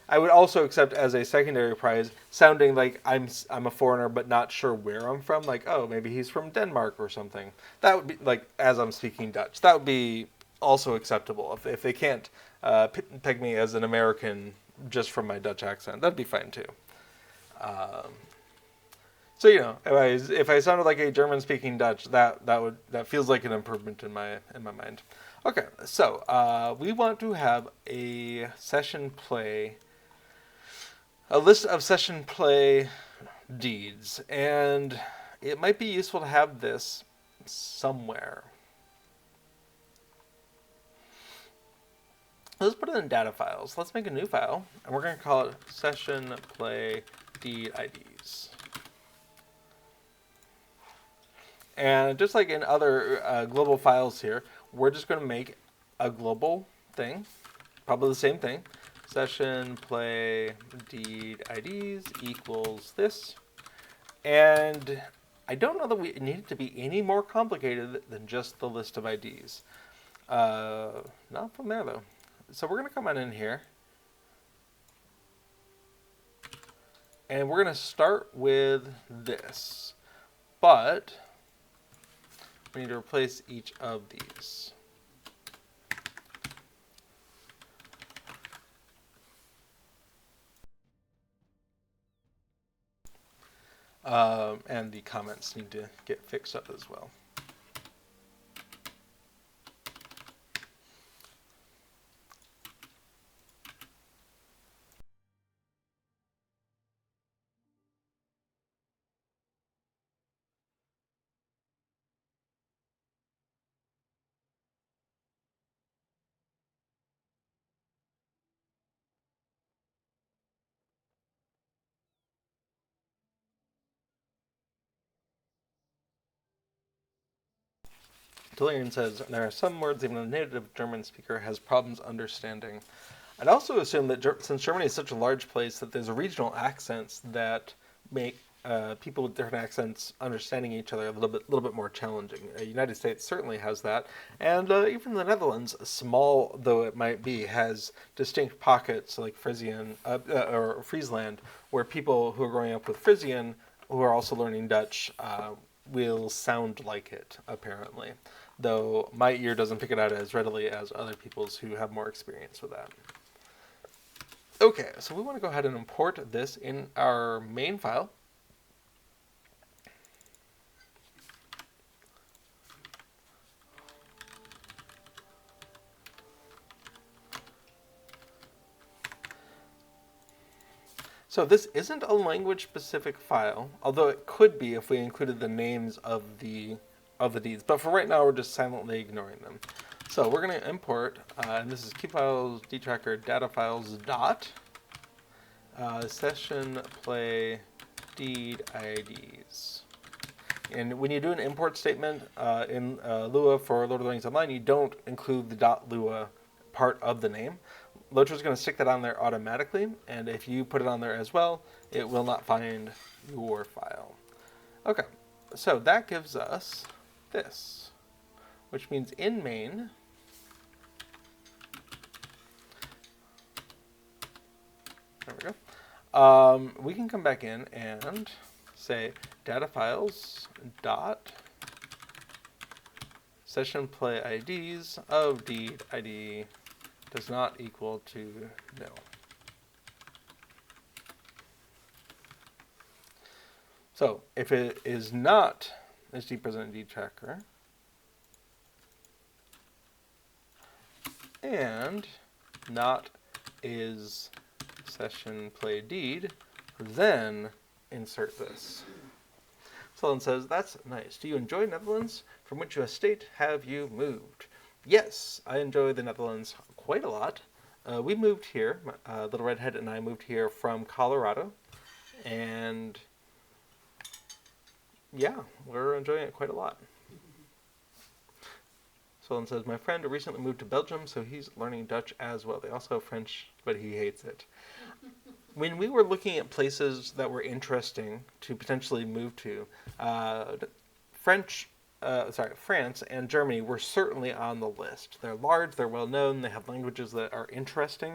I would also accept as a secondary prize sounding like I'm a foreigner but not sure where I'm from. Like, oh, maybe he's from Denmark or something. That would be like as I'm speaking Dutch. That would be also acceptable if they can't peg me as an American just from my Dutch accent. That'd be fine too. So if I sounded like a German-speaking Dutch, that feels like an improvement in my mind. Okay, so we want to have a list of session play deeds, and it might be useful to have this somewhere. Let's put it in data files. Let's make a new file, and we're going to call it session play deed IDs. And just like in other global files here, we're just going to make a global thing, probably the same thing. Session play deed IDs equals this. And I don't know that we need it to be any more complicated than just the list of IDs. Not from there, though. So we're going to come on in here. And we're going to start with this. But we need to replace each of these. And the comments need to get fixed up as well. Delirian says, there are some words even a native German speaker has problems understanding. I'd also assume that since Germany is such a large place that there's regional accents that make people with different accents understanding each other a little bit more challenging. The United States certainly has that, and even the Netherlands, small though it might be, has distinct pockets like Frisian or Friesland, where people who are growing up with Frisian, who are also learning Dutch, will sound like it apparently. Though my ear doesn't pick it out as readily as other people's who have more experience with that. Okay, so we want to go ahead and import this in our main file. So this isn't a language-specific file, although it could be if we included the names of the deeds. But for right now, we're just silently ignoring them. So we're going to import, and this is key files, dtracker, data files, dot, session play deed IDs. And when you do an import statement in Lua for Lord of the Rings Online, you don't include the .lua part of the name. LOTRO is going to stick that on there automatically, and if you put it on there as well, it will not find your file. Okay, so that gives us this, which means in main, there we go, we can come back in and say data files dot session play IDs of deed ID does not equal to nil. So if it is not SD present D tracker and not is session play deed, then insert this. Sullivan says, that's nice. Do you enjoy Netherlands? From which estate have you moved? Yes, I enjoy the Netherlands quite a lot. We moved here, Little Redhead and I moved here from Colorado, and yeah, we're enjoying it quite a lot. Sullivan says, my friend recently moved to Belgium, so he's learning Dutch as well. They also have French, but he hates it. When we were looking at places that were interesting to potentially move to, France and Germany were certainly on the list. They're large, they're well known, they have languages that are interesting,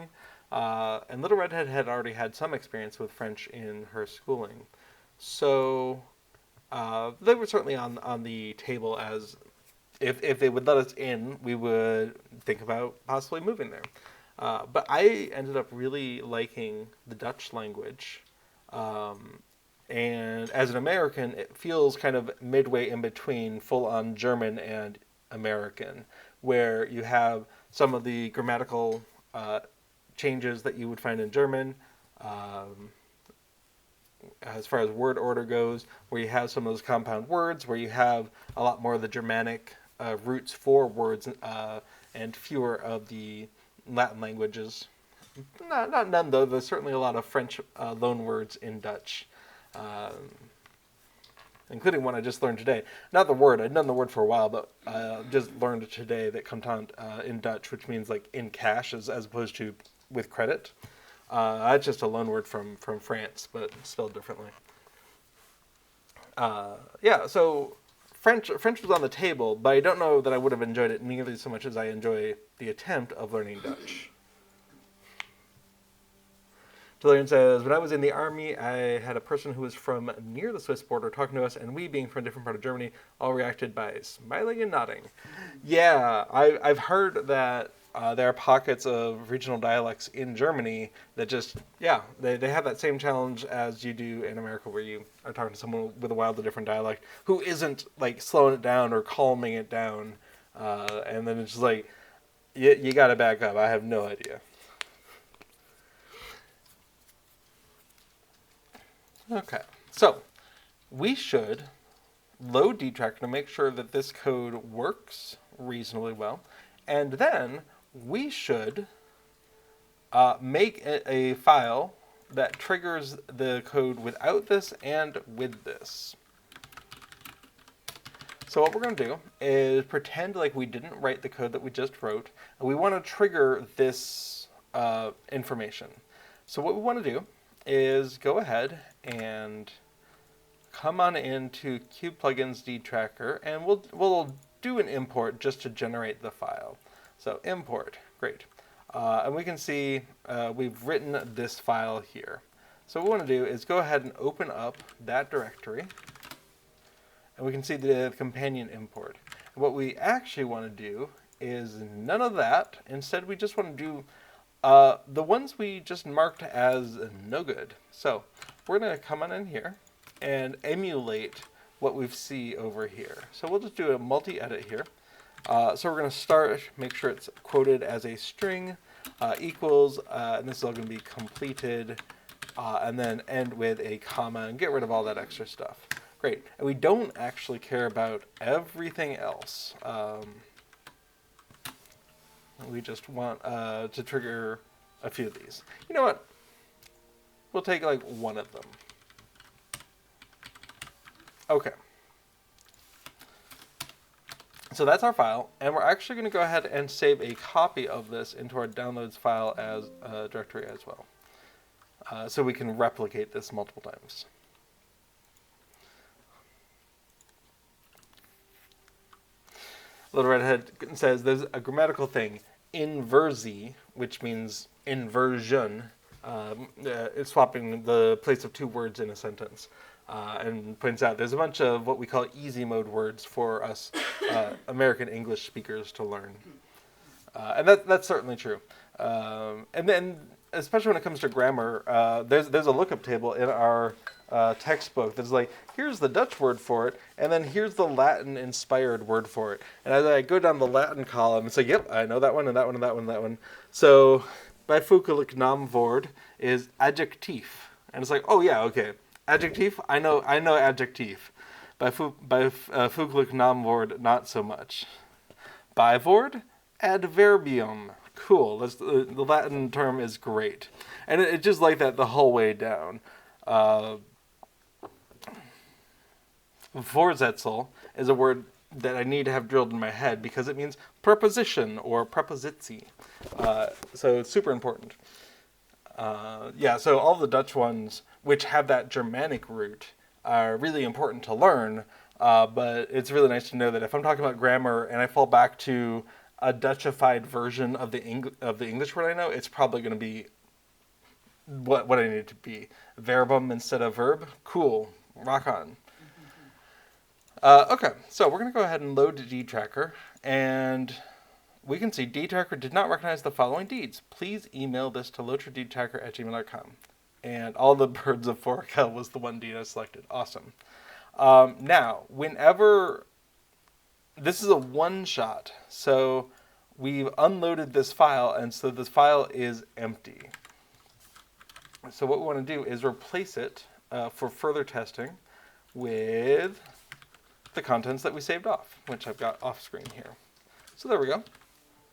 and Little Redhead had already had some experience with French in her schooling. So they were certainly on the table as if they would let us in, we would think about possibly moving there. But I ended up really liking the Dutch language. And as an American, it feels kind of midway in between full-on German and American, where you have some of the grammatical changes that you would find in German, as far as word order goes, where you have some of those compound words, where you have a lot more of the Germanic roots for words, and fewer of the Latin languages. Not none, though. There's certainly a lot of French loan words in Dutch, including one I just learned today. Not the word. I'd known the word for a while, but just learned today that comes on in Dutch, which means like in cash as opposed to with credit. That's just a loan word from France, but spelled differently. Yeah, so French was on the table, but I don't know that I would have enjoyed it nearly so much as I enjoy the attempt of learning Dutch. Tillerian says, when I was in the army, I had a person who was from near the Swiss border talking to us, and we, being from a different part of Germany, all reacted by smiling and nodding. Yeah, I've heard that there are pockets of regional dialects in Germany that just, yeah, they have that same challenge as you do in America, where you are talking to someone with a wildly different dialect who isn't like slowing it down or calming it down, and then it's just like, you gotta back up. I have no idea. Okay, so we should load dtracker to make sure that this code works reasonably well, and then we should make a file that triggers the code without this and with this. So what we're going to do is pretend like we didn't write the code that we just wrote, and we want to trigger this information. So what we want to do is go ahead and come on into Cube Plugins dtracker, and we'll do an import just to generate the file. So import, great. And we can see we've written this file here. So what we want to do is go ahead and open up that directory, and we can see the companion import. And what we actually want to do is none of that. Instead, we just want to do the ones we just marked as no good. So we're going to come on in here and emulate what we see over here. So we'll just do a multi-edit here. So we're going to start, make sure it's quoted as a string, equals, and this is all going to be completed, and then end with a comma and get rid of all that extra stuff. Great. And we don't actually care about everything else. We just want to trigger a few of these. You know what? We'll take like one of them. Okay. So that's our file, and we're actually going to go ahead and save a copy of this into our downloads file as a directory as well. So we can replicate this multiple times. Little Redhead says there's a grammatical thing, inversi, which means inversion. It's swapping the place of two words in a sentence. And points out there's a bunch of what we call easy mode words for us American English speakers to learn. And that's certainly true. And then, especially when it comes to grammar, there's a lookup table in our textbook that's like, here's the Dutch word for it, and then here's the Latin-inspired word for it. And as I go down the Latin column, it's like, yep, I know that one, and that one, and that one, and that one. So, bijvoeglijk naamwoord is adjectief. And it's like, oh yeah, okay. Adjectief, I know adjectief. Bijvoeglijk naamwoord, not so much. Bijwoord, adverbium. Cool. The Latin term is great. And it's just like that the whole way down. Voorzetsel is a word that I need to have drilled in my head because it means preposition or prepositie. So it's super important. So all the Dutch ones, which have that Germanic root, are really important to learn. But it's really nice to know that if I'm talking about grammar and I fall back to a Dutchified version of the English word I know, it's probably going to be what I need it to be. Verbum instead of verb. Cool. Rock on. Okay, so we're going to go ahead and load DTracker, and we can see DTracker did not recognize the following deeds. Please email this to lotrodtracker@gmail.com. And all the birds of Forakel was the one deed I selected. Awesome. Now, whenever... This is a one-shot, so we've unloaded this file, and so this file is empty. So what we want to do is replace it for further testing with the contents that we saved off, which I've got off screen here. So there we go.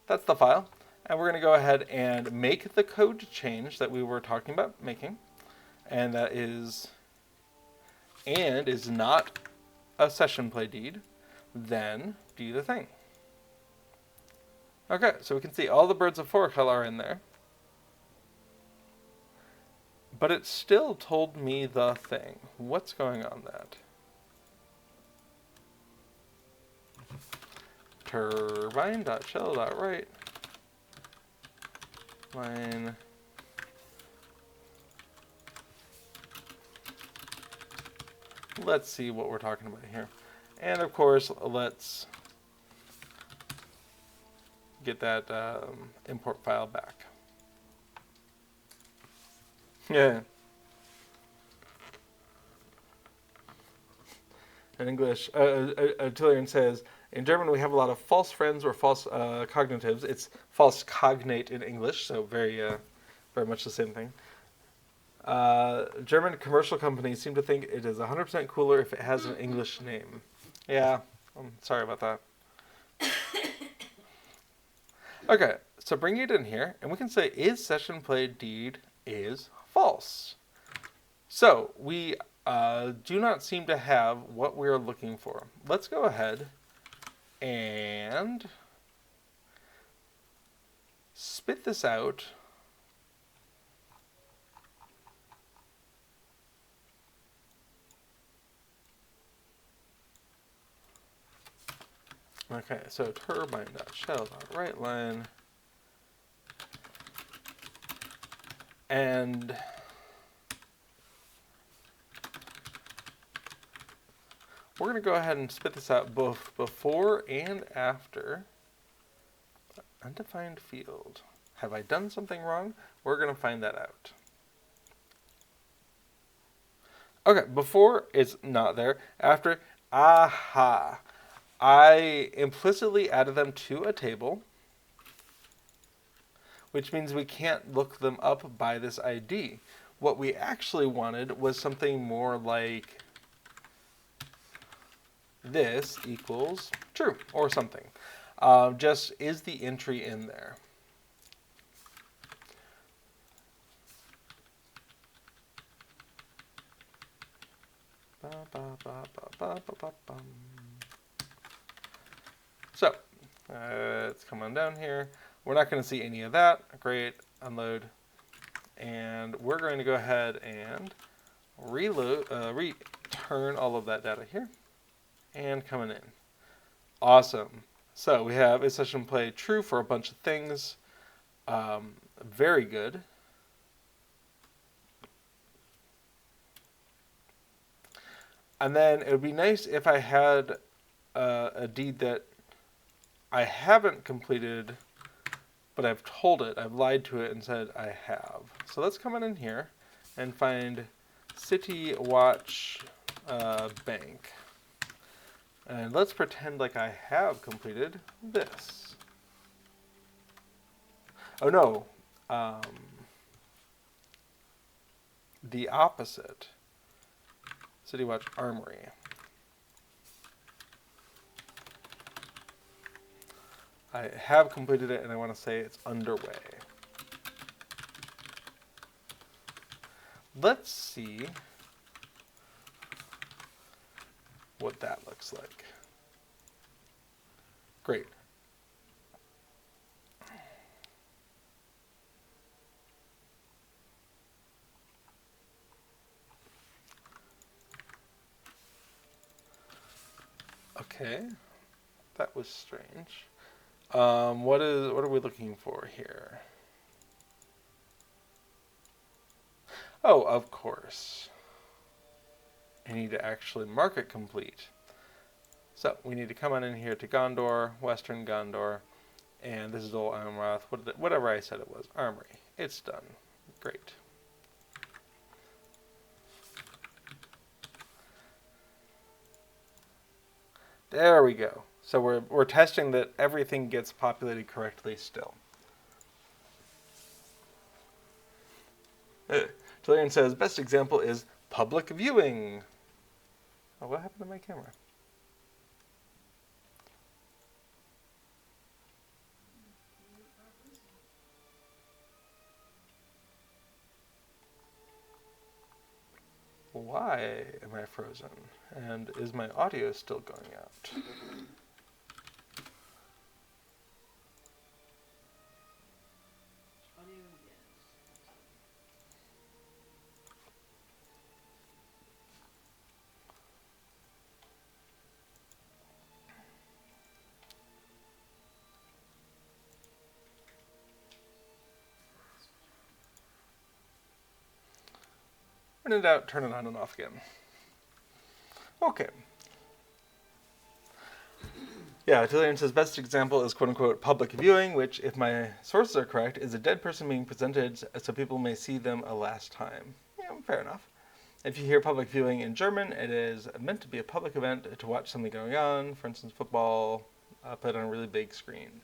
That's the file. And we're going to go ahead and make the code change that we were talking about making. And that is not a session play deed. Then do the thing. Okay, so we can see all the birds of Forakel are in there. But it still told me the thing. What's going on that? Turbine.shell.write line let's see what we're talking about here. And of course, let's get that import file back. Yeah. In English, Tillerian says, in German we have a lot of false friends or false cognitives. It's false cognate in English, so very much the same thing. German commercial companies seem to think it is 100% cooler if it has an English name. Yeah, I'm sorry about that. Okay, so bring it in here, and we can say, is session play deed is false. So we do not seem to have what we're looking for. Let's go ahead and spit this out. Okay, so turbine.shell.writeline, and we're going to go ahead and spit this out both before and after. Undefined field. Have I done something wrong? We're going to find that out. Okay, before is not there. After, aha. I implicitly added them to a table, which means we can't look them up by this ID. What we actually wanted was something more like this equals true or something. Just is the entry in there. So, let's come on down here. We're not going to see any of that. Great, unload. And we're going to go ahead and return all of that data here. And coming in. Awesome. So we have a session play true for a bunch of things. Very good. And then it would be nice if I had a deed that I haven't completed, but I've told it, I've lied to it and said I have. So let's come in here and find City Watch Bank. And let's pretend like I have completed this. Oh no, the opposite. City Watch Armory. I have completed it and I want to say it's underway. Let's see what that looks like. Great. Okay, that was strange. What are we looking for here? Oh, of course. I need to actually mark it complete. So we need to come on in here to Gondor, Western Gondor, and this is Old Amroth, whatever I said it was, Armory. It's done. Great. There we go. So we're testing that everything gets populated correctly still. Julian says, best example is public viewing. Oh, what happened to my camera? Why am I frozen? And is my audio still going out? When in doubt, turn it on and off again. Okay. Yeah, Julian says best example is quote-unquote public viewing, which, if my sources are correct, is a dead person being presented so people may see them a last time. Yeah, fair enough. If you hear public viewing in German, it is meant to be a public event to watch something going on, for instance, football, put on a really big screen.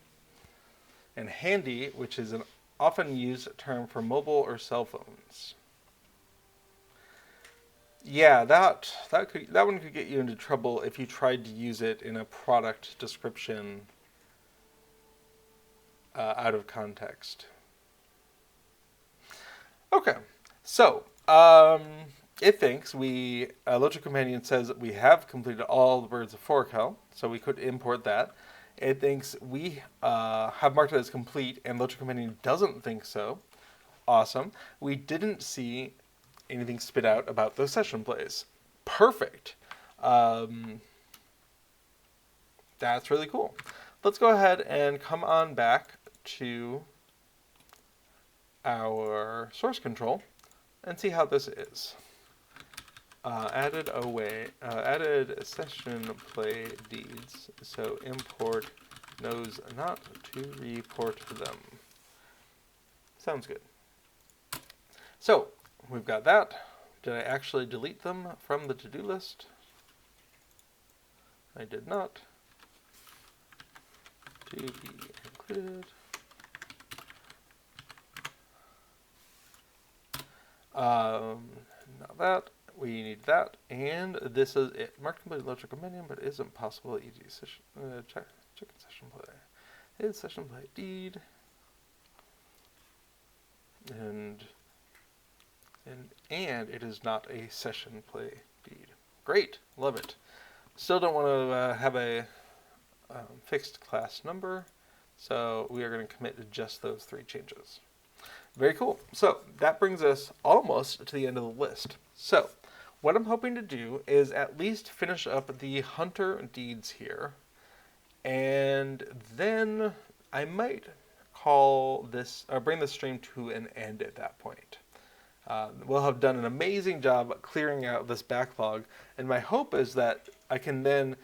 And handy, which is an often used term for mobile or cell phones. Yeah, that one could get you into trouble if you tried to use it in a product description out of context. Okay, so it thinks LOTRO Companion says that we have completed all the birds of Forkel, so we could import that. It thinks we have marked it as complete, and LOTRO Companion doesn't think so. Awesome. We didn't see anything spit out about those session plays. Perfect. That's really cool. Let's go ahead and come on back to our source control and see how this is. Added session play deeds, so import knows not to report them. Sounds good. So we've got that. Did I actually delete them from the to-do list? I did not. To be included. Not that. We need that. And this is it. Marked complete LOTRO Companion, but it isn't possible. EG session. Check session play. Is session play deed. And it is not a session play deed. Great, love it. Still don't want to have a fixed class number, so we are going to commit to just those 3 changes. Very cool. So that brings us almost to the end of the list. So what I'm hoping to do is at least finish up the hunter deeds here, and then I might call this or bring the stream to an end at that point. We'll have done an amazing job clearing out this backlog, and my hope is that I can then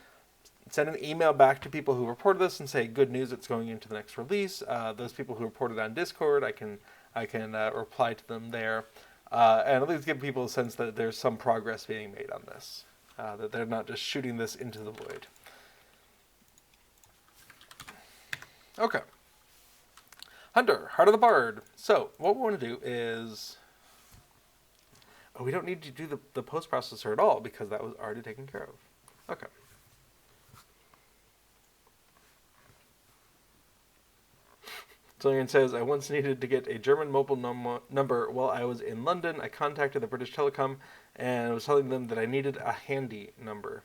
send an email back to people who reported this and say, good news, it's going into the next release. Those people who reported on Discord, I can reply to them there. and at least give people a sense that there's some progress being made on this, that they're not just shooting this into the void. Okay. Hunter, Heart of the Bard. So what we want to do is... Oh, we don't need to do the post processor at all because that was already taken care of. Okay. Zillion says, I once needed to get a German mobile number while I was in London. I contacted the British Telecom and was telling them that I needed a handy number.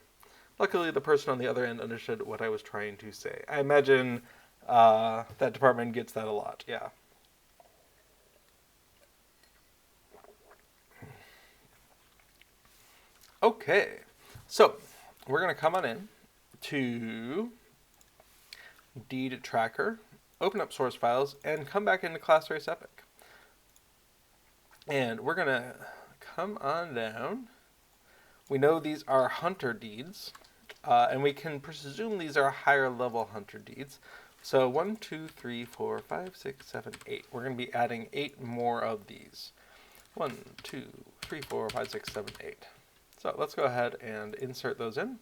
Luckily, the person on the other end understood what I was trying to say. I imagine that department gets that a lot, yeah. Okay, so we're going to come on in to Deed Tracker, open up source files, and come back into Class Race Epic. And we're going to come on down. We know these are hunter deeds, and we can presume these are higher level hunter deeds. So 1, 2, 3, 4, 5, 6, 7, 8. We're going to be adding 8 more of these. 1, 2, 3, 4, 5, 6, 7, 8. So let's go ahead and insert those in.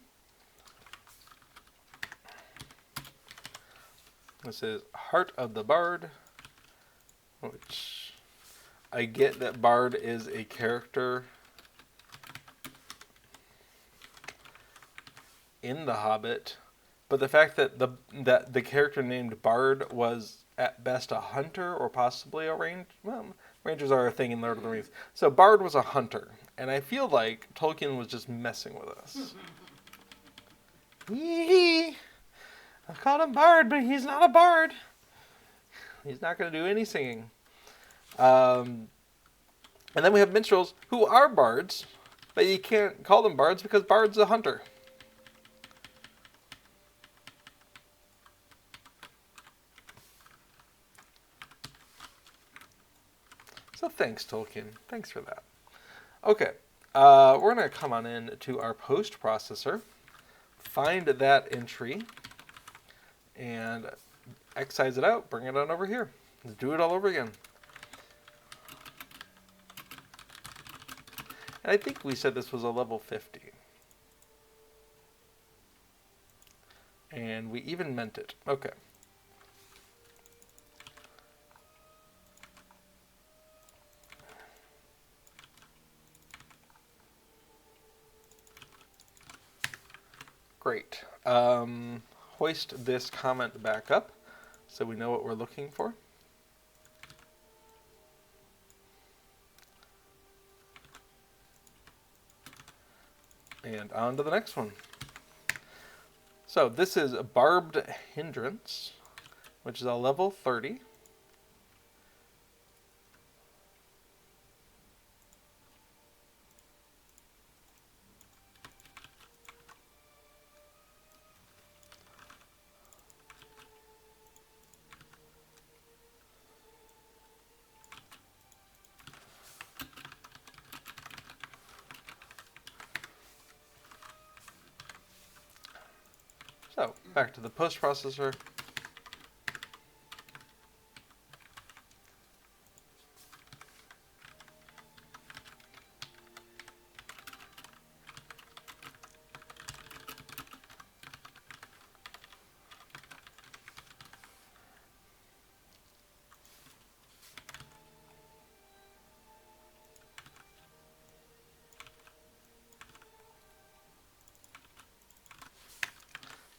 This is Heart of the Bard, which I get that Bard is a character in The Hobbit, but the fact that the character named Bard was at best a hunter or possibly a ranger. Well, rangers are a thing in Lord of the Rings. So Bard was a hunter, and I feel like Tolkien was just messing with us. Yee! I called him Bard, but he's not a bard. He's not going to do any singing. And then we have minstrels who are bards, but you can't call them bards because Bard's a hunter. So thanks, Tolkien. Thanks for that. Okay, we're going to come on in to our post processor, find that entry, and excise it out, bring it on over here. Let's do it all over again. And I think we said this was a level 50. And we even meant it. Okay. Great. Hoist this comment back up so we know what we're looking for. And on to the next one. So this is Barbed Hindrance, which is a level 30. So, back to the post processor.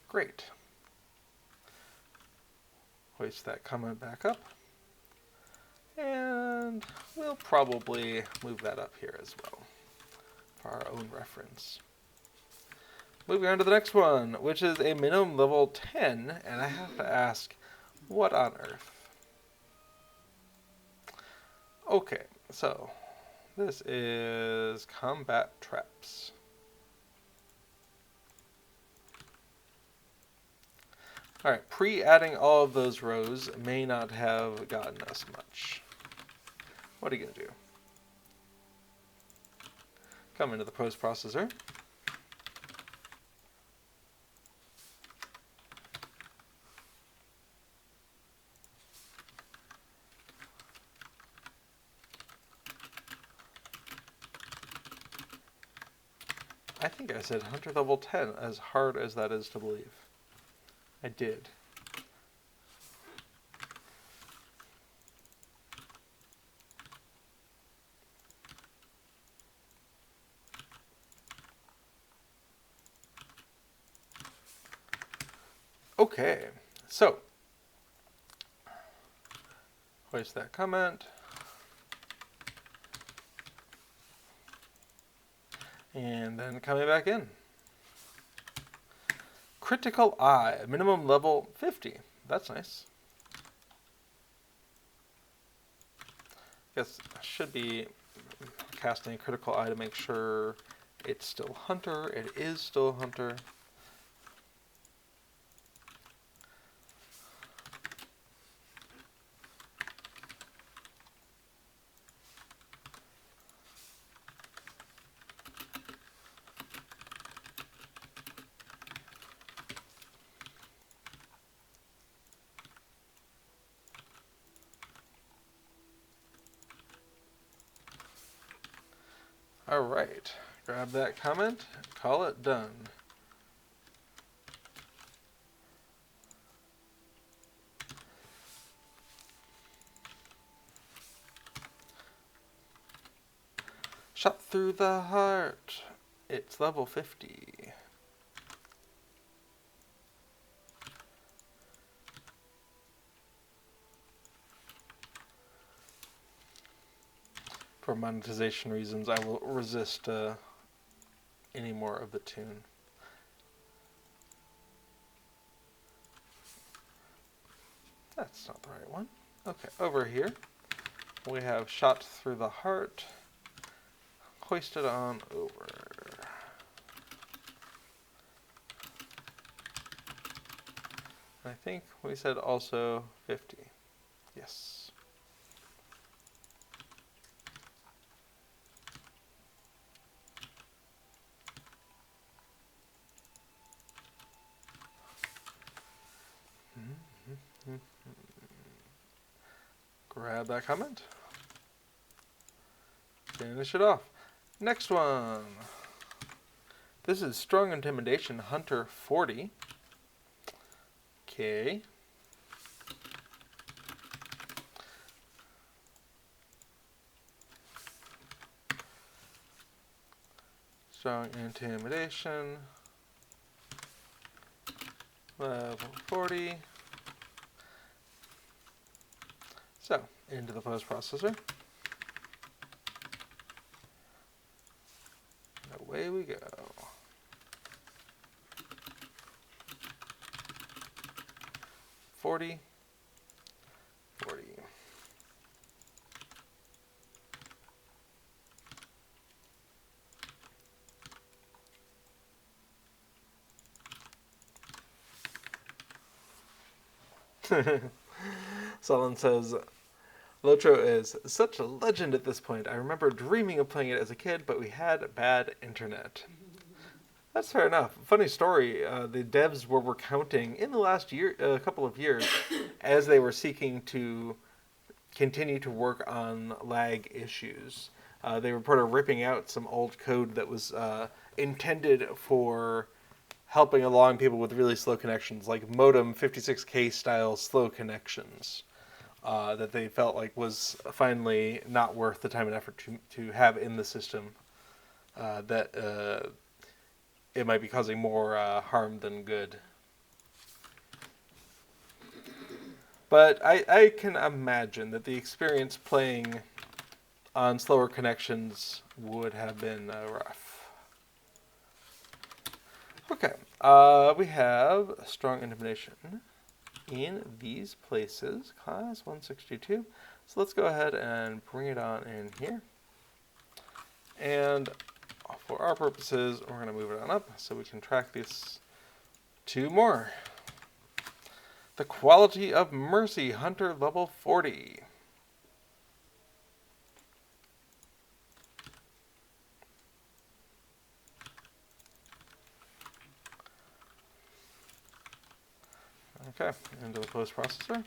Great. Hoist that comment back up. And we'll probably move that up here as well for our own reference. Moving on to the next one, which is a minimum level 10, and I have to ask, what on earth? Okay, so this is combat traps. Alright, pre-adding all of those rows may not have gotten us much. What are you going to do? Come into the post processor. I think I said hunter level 10, as hard as that is to believe. I did. Okay, so place that comment. And then coming back in. Critical Eye, minimum level 50. That's nice. Guess I should be casting a Critical Eye to make sure it's still Hunter. It is still Hunter. All right, grab that comment, call it done. Shot through the heart. It's level 50. For monetization reasons, I will resist any more of the tune. That's not the right one. Okay, over here we have shot through the heart, hoisted on over. I think we said also 50. Yes. Grab that comment. Finish it off. Next one. This is Strong Intimidation Hunter 40. Okay. Strong Intimidation. Level 40. So, into the post processor. Away we go. Forty. Someone says, LOTRO is such a legend at this point. I remember dreaming of playing it as a kid, but we had bad internet. That's fair enough. Funny story, the devs were recounting in the last year, couple of years, as they were seeking to continue to work on lag issues. They reported ripping out some old code that was intended for helping along people with really slow connections, like modem 56K style slow connections, that they felt like was finally not worth the time and effort to have in the system, that it might be causing more harm than good. But I can imagine that the experience playing on slower connections would have been rough. Okay, we have Strong Intimidation in these places, class 162. So let's go ahead and bring it on in here. And for our purposes, we're going to move it on up so we can track these two more. The Quality of Mercy, Hunter level 40. Okay, into the post processor.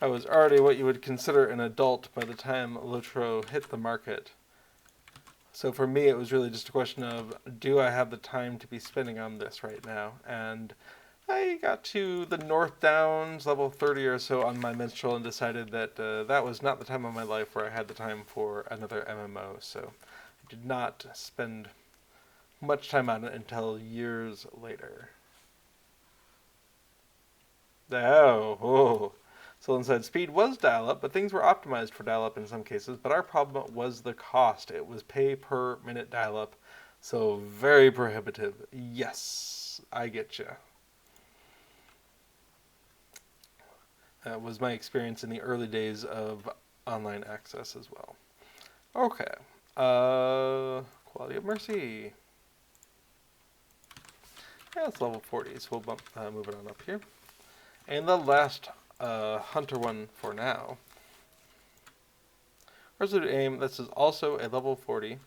I was already what you would consider an adult by the time LOTRO hit the market. So for me, it was really just a question of, do I have the time to be spending on this right now? And I got to the North Downs, level 30 or so on my minstrel, and decided that that was not the time of my life where I had the time for another MMO. So I did not spend much time on it until years later. Oh. So inside speed was dial-up, but things were optimized for dial-up in some cases. But our problem was the cost. It was pay per minute dial-up, so very prohibitive. Yes, I get you. That was my experience in the early days of online access as well. Okay. Quality of Mercy. Yeah, it's level 40, so we'll move it on up here. And the last hunter one for now. Resolute Aim, this is also a level 40.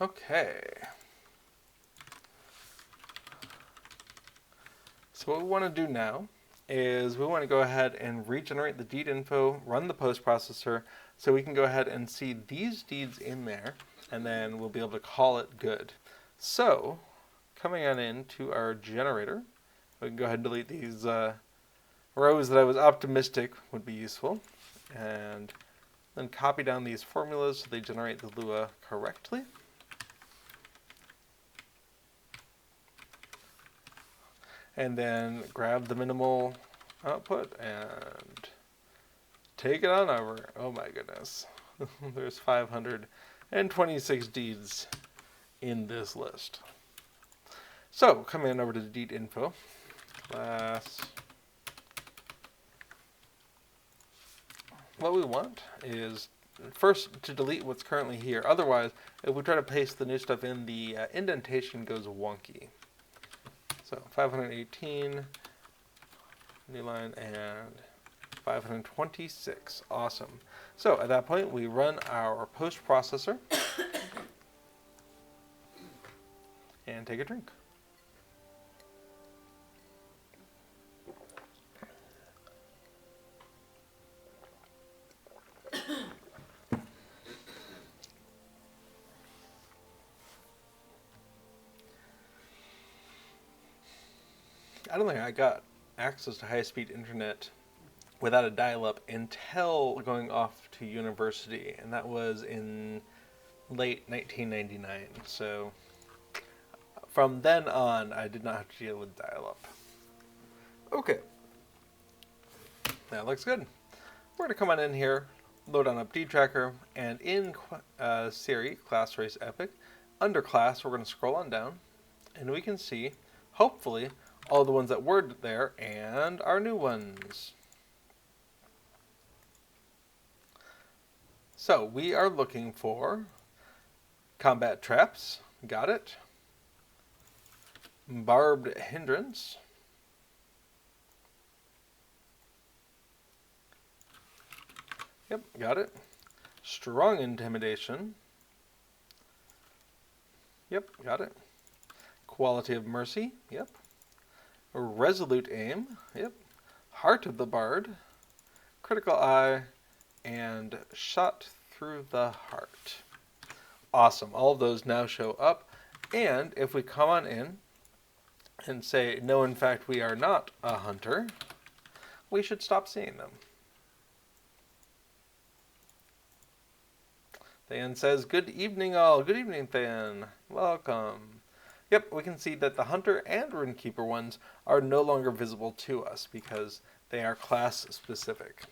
Okay. So what we want to do now is we want to go ahead and regenerate the deed info, run the post processor, so we can go ahead and see these deeds in there, and then we'll be able to call it good. So, coming on into our generator, we can go ahead and delete these rows that I was optimistic would be useful, and then copy down these formulas so they generate the Lua correctly. And then grab the minimal output and take it on over. Oh my goodness. There's 526 deeds in this list. So, coming on over to the deed info, class. What we want is first to delete what's currently here. Otherwise, if we try to paste the new stuff in, the indentation goes wonky. So 518, new line, and 526. Awesome. So at that point, we run our post processor and take a drink. I don't think I got access to high-speed internet without a dial-up until going off to university, and that was in late 1999. So from then on, I did not have to deal with dial-up. Okay, that looks good. We're going to come on in here, load on up deed tracker, and in Siri, class race epic, under class, we're going to scroll on down, and we can see, hopefully, all the ones that were there and our new ones. So we are looking for combat traps, got it. Barbed hindrance. Yep, got it. Strong intimidation. Yep, got it. Quality of mercy. Yep. Resolute aim. Yep. Heart of the bard. Critical eye. And shot through the heart. Awesome. All of those now show up. And if we come on in and say, no, in fact, we are not a hunter, we should stop seeing them. Than says, good evening all. Good evening, Than. Welcome. Yep, we can see that the Hunter and Rune-keeper ones are no longer visible to us because they are class specific.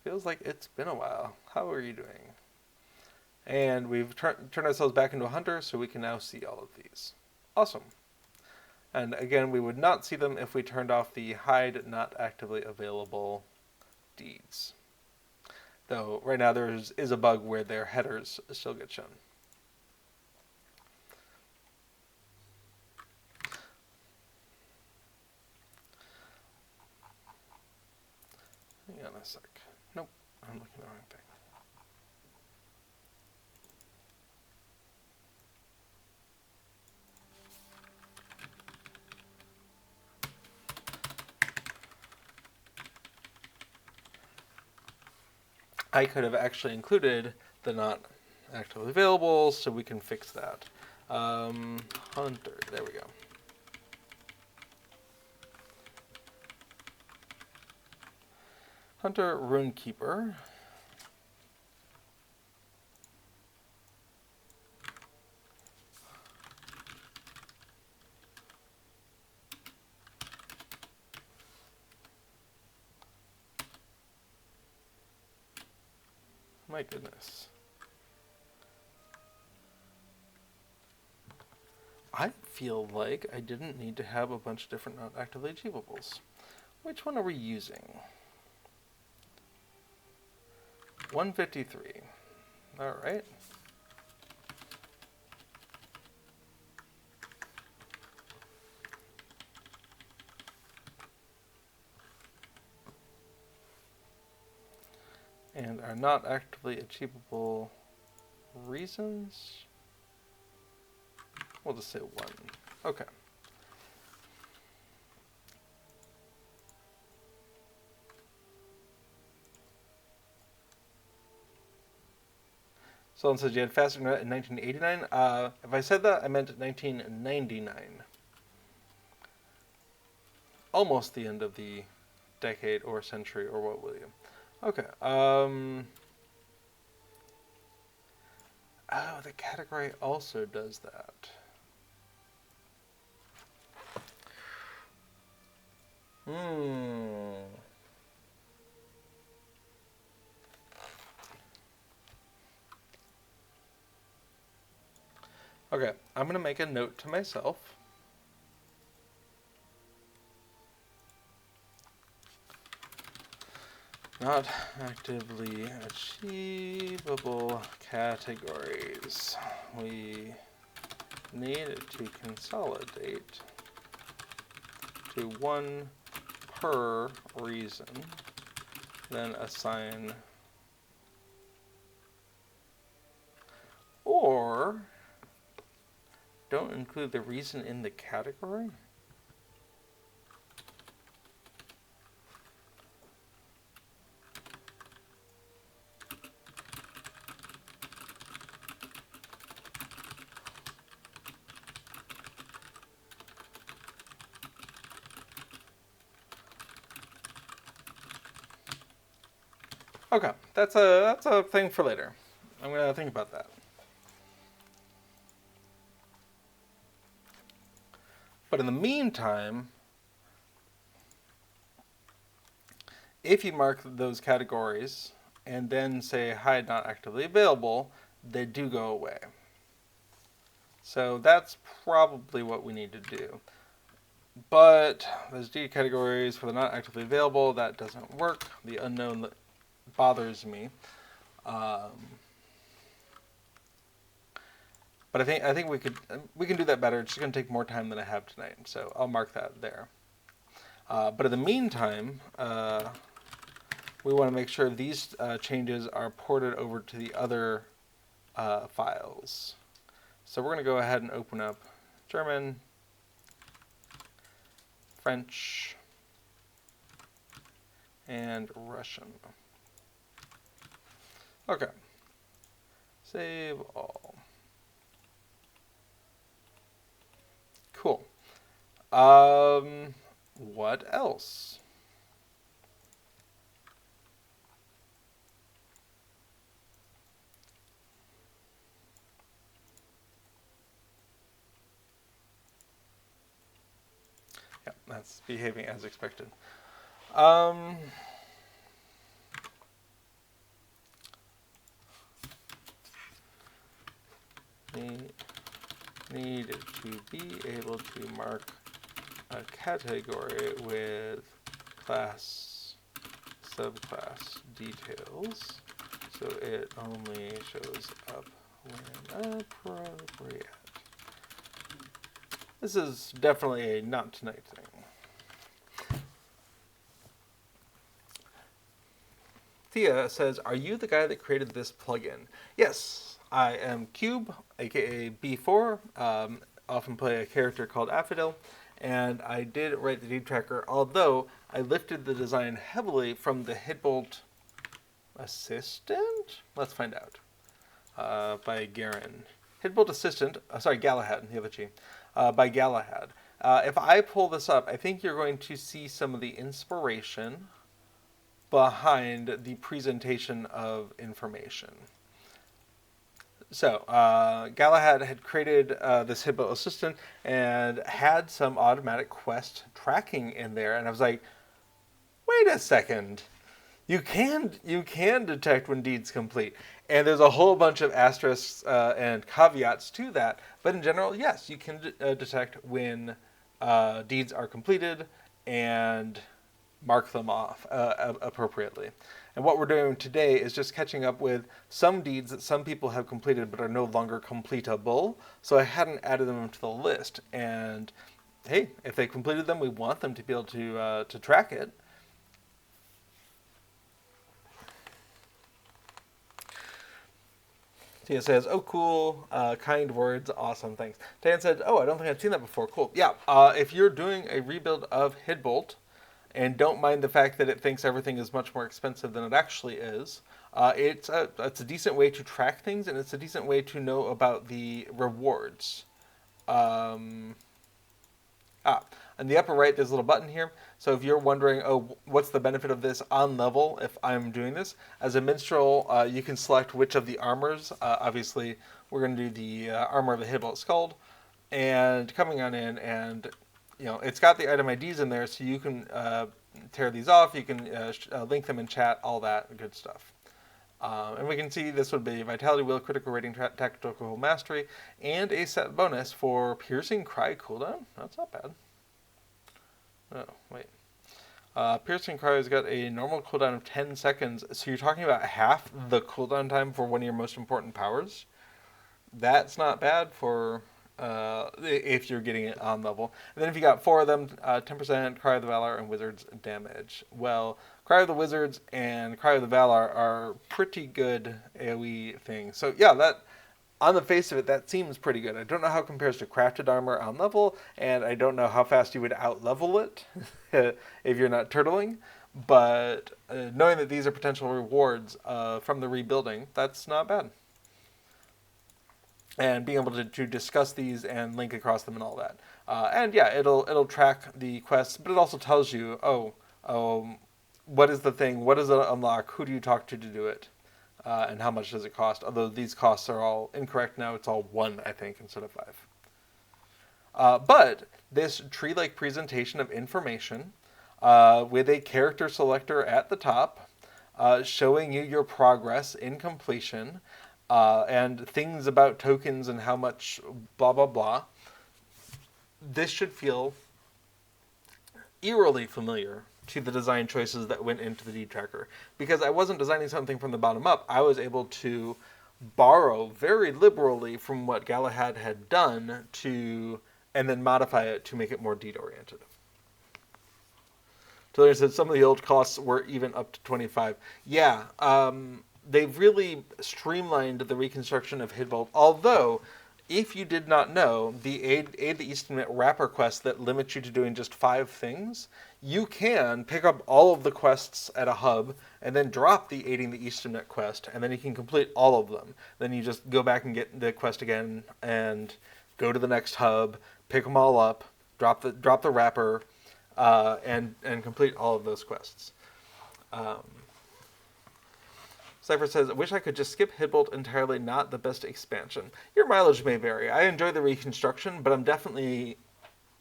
Feels like it's been a while. How are you doing? And we've turned ourselves back into a hunter, so we can now see all of these. Awesome. And again, we would not see them if we turned off the hide not actively available deeds. Though right now there is a bug where their headers still get shown. Hang on a sec. Nope, I'm looking at the wrong thing. I could have actually included the not actively available, so we can fix that. Hunter, there we go. Hunter Rune-keeper. My goodness. I feel like I didn't need to have a bunch of different not actively achievables. Which one are we using? 153. All right. And are not actively achievable reasons? We'll just say 1. Okay. Someone says you had faster internet in 1989. If I said that, I meant 1999. Almost the end of the decade or century, or what will you? Okay. Oh, the category also does that. Okay, I'm going to make a note to myself. Not actively achievable categories. We need to consolidate to 1 per reason, then assign, or don't include the reason in the category. Okay, that's a thing for later. I'm gonna think about that. But in the meantime, if you mark those categories and then say hide not actively available, they do go away. So that's probably what we need to do. But those D categories for the not actively available, that doesn't work. The unknown bothers me. But I think we can do that better. It's just going to take more time than I have tonight, so I'll mark that there. But in the meantime, we want to make sure these changes are ported over to the other files. So we're going to go ahead and open up German, French, and Russian. Okay. Save all. Cool. What else? Yeah, that's behaving as expected. need to be able to mark a category with class subclass details so it only shows up when appropriate. This is definitely a not tonight thing. Thea says, are you the guy that created this plugin? Yes, I am Cube, aka B4. Often play a character called Affidel, and I did write the deed tracker, although I lifted the design heavily from the Hitbolt Assistant? Let's find out. By Garen. Hitbolt Assistant, Galahad, the other G, by Galahad. If I pull this up, I think you're going to see some of the inspiration behind the presentation of information. So, Galahad had created this Hitbolt Assistant and had some automatic quest tracking in there, and I was like, wait a second. You can detect when deeds complete, and there's a whole bunch of asterisks and caveats to that. But in general, yes, you can detect when deeds are completed and mark them off appropriately. And what we're doing today is just catching up with some deeds that some people have completed but are no longer completable. So I hadn't added them to the list. And hey, if they completed them, we want them to be able to track it. Tia says, oh, cool, kind words, awesome, thanks. Dan said, oh, I don't think I've seen that before, cool. Yeah, if you're doing a rebuild of Hitbolt, and don't mind the fact that it thinks everything is much more expensive than it actually is, it's a decent way to track things, and it's a decent way to know about the rewards. In the upper right, there's a little button here. So if you're wondering, oh, what's the benefit of this on level if I'm doing this? As a minstrel, you can select which of the armors. Obviously, we're going to do the armor of the Hitbolt Skald. And coming on in, and it's got the item IDs in there, so you can tear these off. You can link them in chat, all that good stuff. And we can see this would be Vitality Wheel, Critical Rating, Tactical Mastery, and a set bonus for Piercing Cry cooldown. That's not bad. Oh, wait. Piercing Cry has got a normal cooldown of 10 seconds, so you're talking about half the cooldown time for one of your most important powers. That's not bad for if you're getting it on level. And then if you got 4 of them, 10% Cry of the Valor and Wizard's damage. Well, Cry of the Wizards and Cry of the Valor are pretty good AoE things. So yeah, that on the face of it, that seems pretty good. I don't know how it compares to crafted armor on level, and I don't know how fast you would out-level it if you're not turtling. But knowing that these are potential rewards from the rebuilding, that's not bad. And being able to discuss these and link across them and all that. And yeah, it'll track the quests, but it also tells you, what is the thing? What does it unlock? Who do you talk to do it? And how much does it cost? Although these costs are all incorrect now. It's all 1, I think, instead of 5. But this tree-like presentation of information with a character selector at the top showing you your progress in completion and things about tokens and how much blah, blah, blah. This should feel eerily familiar to the design choices that went into the deed tracker. Because I wasn't designing something from the bottom up. I was able to borrow very liberally from what Galahad had done and then modify it to make it more deed-oriented. Taylor said some of the old costs were even up to 25. Yeah, they've really streamlined the reconstruction of Hitbolt, although if you did not know, the Aid the Eastern wrapper quest that limits you to doing just 5 things, you can pick up all of the quests at a hub and then drop the Aiding the Eastern quest, and then you can complete all of them. Then you just go back and get the quest again and go to the next hub, pick them all up, drop the wrapper, and complete all of those quests. Cypher says, I wish I could just skip Hitbolt entirely, not the best expansion. Your mileage may vary. I enjoy the reconstruction, but I definitely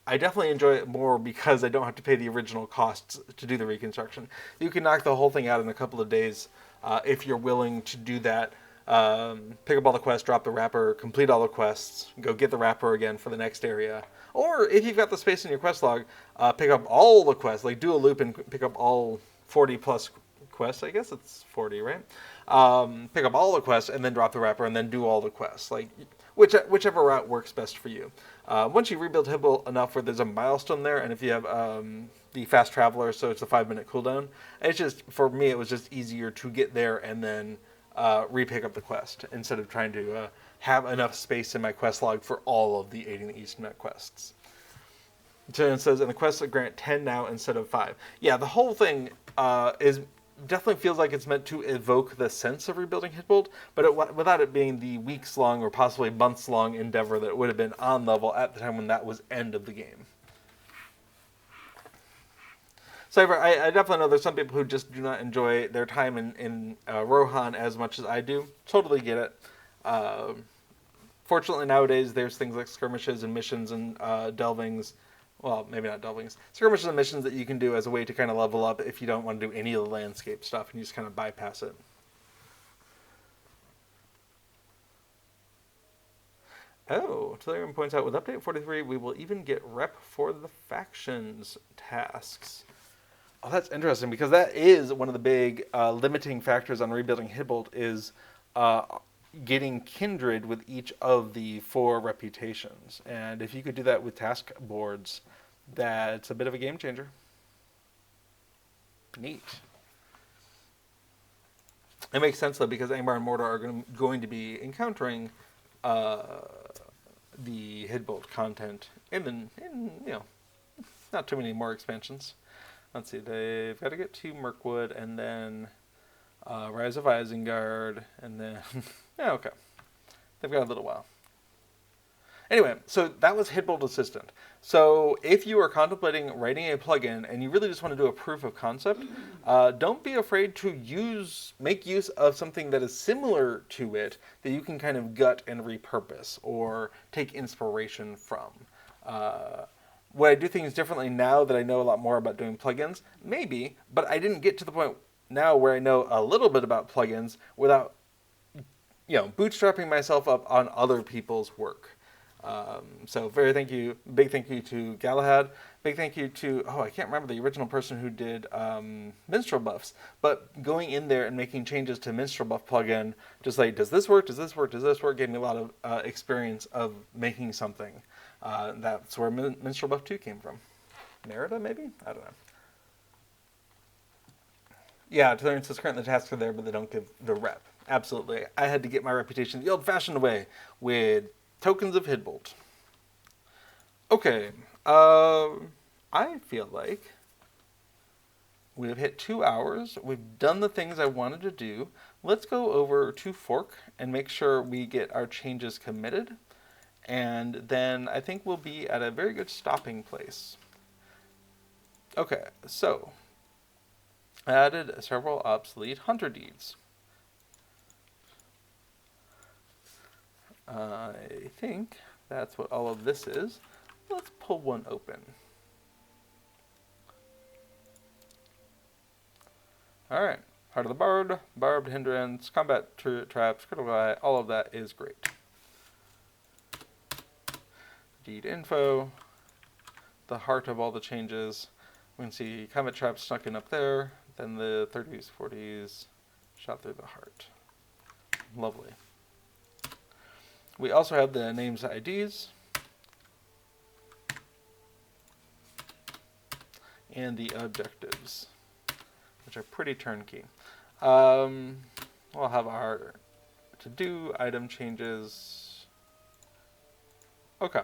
enjoy it more because I don't have to pay the original costs to do the reconstruction. You can knock the whole thing out in a couple of days if you're willing to do that pick up all the quests, drop the wrapper, complete all the quests, go get the wrapper again for the next area. Or if you've got the space in your quest log, pick up all the quests, like do a loop and pick up all 40 plus quests. I guess it's 40, right? Pick up all the quests and then drop the wrapper and then do all the quests. Like whichever route works best for you. Once you rebuild Hibble enough where there's a milestone there, and if you have the fast traveler, so it's a 5-minute cooldown, it's just, for me, it was just easier to get there and then re-pick up the quest instead of trying to have enough space in my quest log for all of the Aiding the Eastnet quests. So it says, and the quests grant 10 now instead of 5. Yeah, the whole thing is definitely feels like it's meant to evoke the sense of rebuilding Hitbolt, but without it being the weeks-long or possibly months-long endeavor that it would have been on level at the time when that was end of the game. So I definitely know there's some people who just do not enjoy their time in Rohan as much as I do. Totally get it. Fortunately, nowadays, there's things like skirmishes and missions and delvings. Well, maybe not delvings. Skirmishes and missions that you can do as a way to kind of level up if you don't want to do any of the landscape stuff and you just kind of bypass it. Oh, Tellurium points out, with update 43, we will even get rep for the factions tasks. Oh, that's interesting, because that is one of the big limiting factors on rebuilding Hibbold is getting kindred with each of the 4 reputations. And if you could do that with task boards, that's a bit of a game changer. Neat. It makes sense, though, because Angmar and Mordor are going to be encountering the Hidbolt content in not too many more expansions. Let's see, they've got to get to Mirkwood, and then Rise of Isengard, and then... yeah, okay. They've got a little while. Anyway, so that was Hidbolt Assistant. So if you are contemplating writing a plugin and you really just want to do a proof of concept, don't be afraid to make use of something that is similar to it that you can kind of gut and repurpose or take inspiration from. Would I do things differently now that I know a lot more about doing plugins? Maybe, but I didn't get to the point now where I know a little bit about plugins without, bootstrapping myself up on other people's work. So big thank you to Galahad. Big thank you to, I can't remember the original person who did Minstrel buffs, but going in there and making changes to Minstrel buff plugin, just like, does this work, does this work, does this work, gave me a lot of experience of making something. That's where Minstrel buff 2 came from. Merida, maybe? I don't know. Yeah, Tellurium says currently the tasks are there, but they don't give the rep. Absolutely. I had to get my reputation the old-fashioned way with tokens of Hidbolt. Okay. I feel like we've hit 2 hours. We've done the things I wanted to do. Let's go over to Fork and make sure we get our changes committed. And then I think we'll be at a very good stopping place. Okay, so I added several obsolete hunter deeds. I think that's what all of this is. Let's pull one open. Alright, Heart of the Bard, Barbed Hindrance, Combat Traps, Critical Eye, all of that is great. Deed info, the heart of all the changes. We can see Combat Traps snuck in up there, then the 30s, 40s, shot through the heart. Lovely. We also have the names IDs and the objectives, which are pretty turnkey. We'll have our to-do item changes. Okay.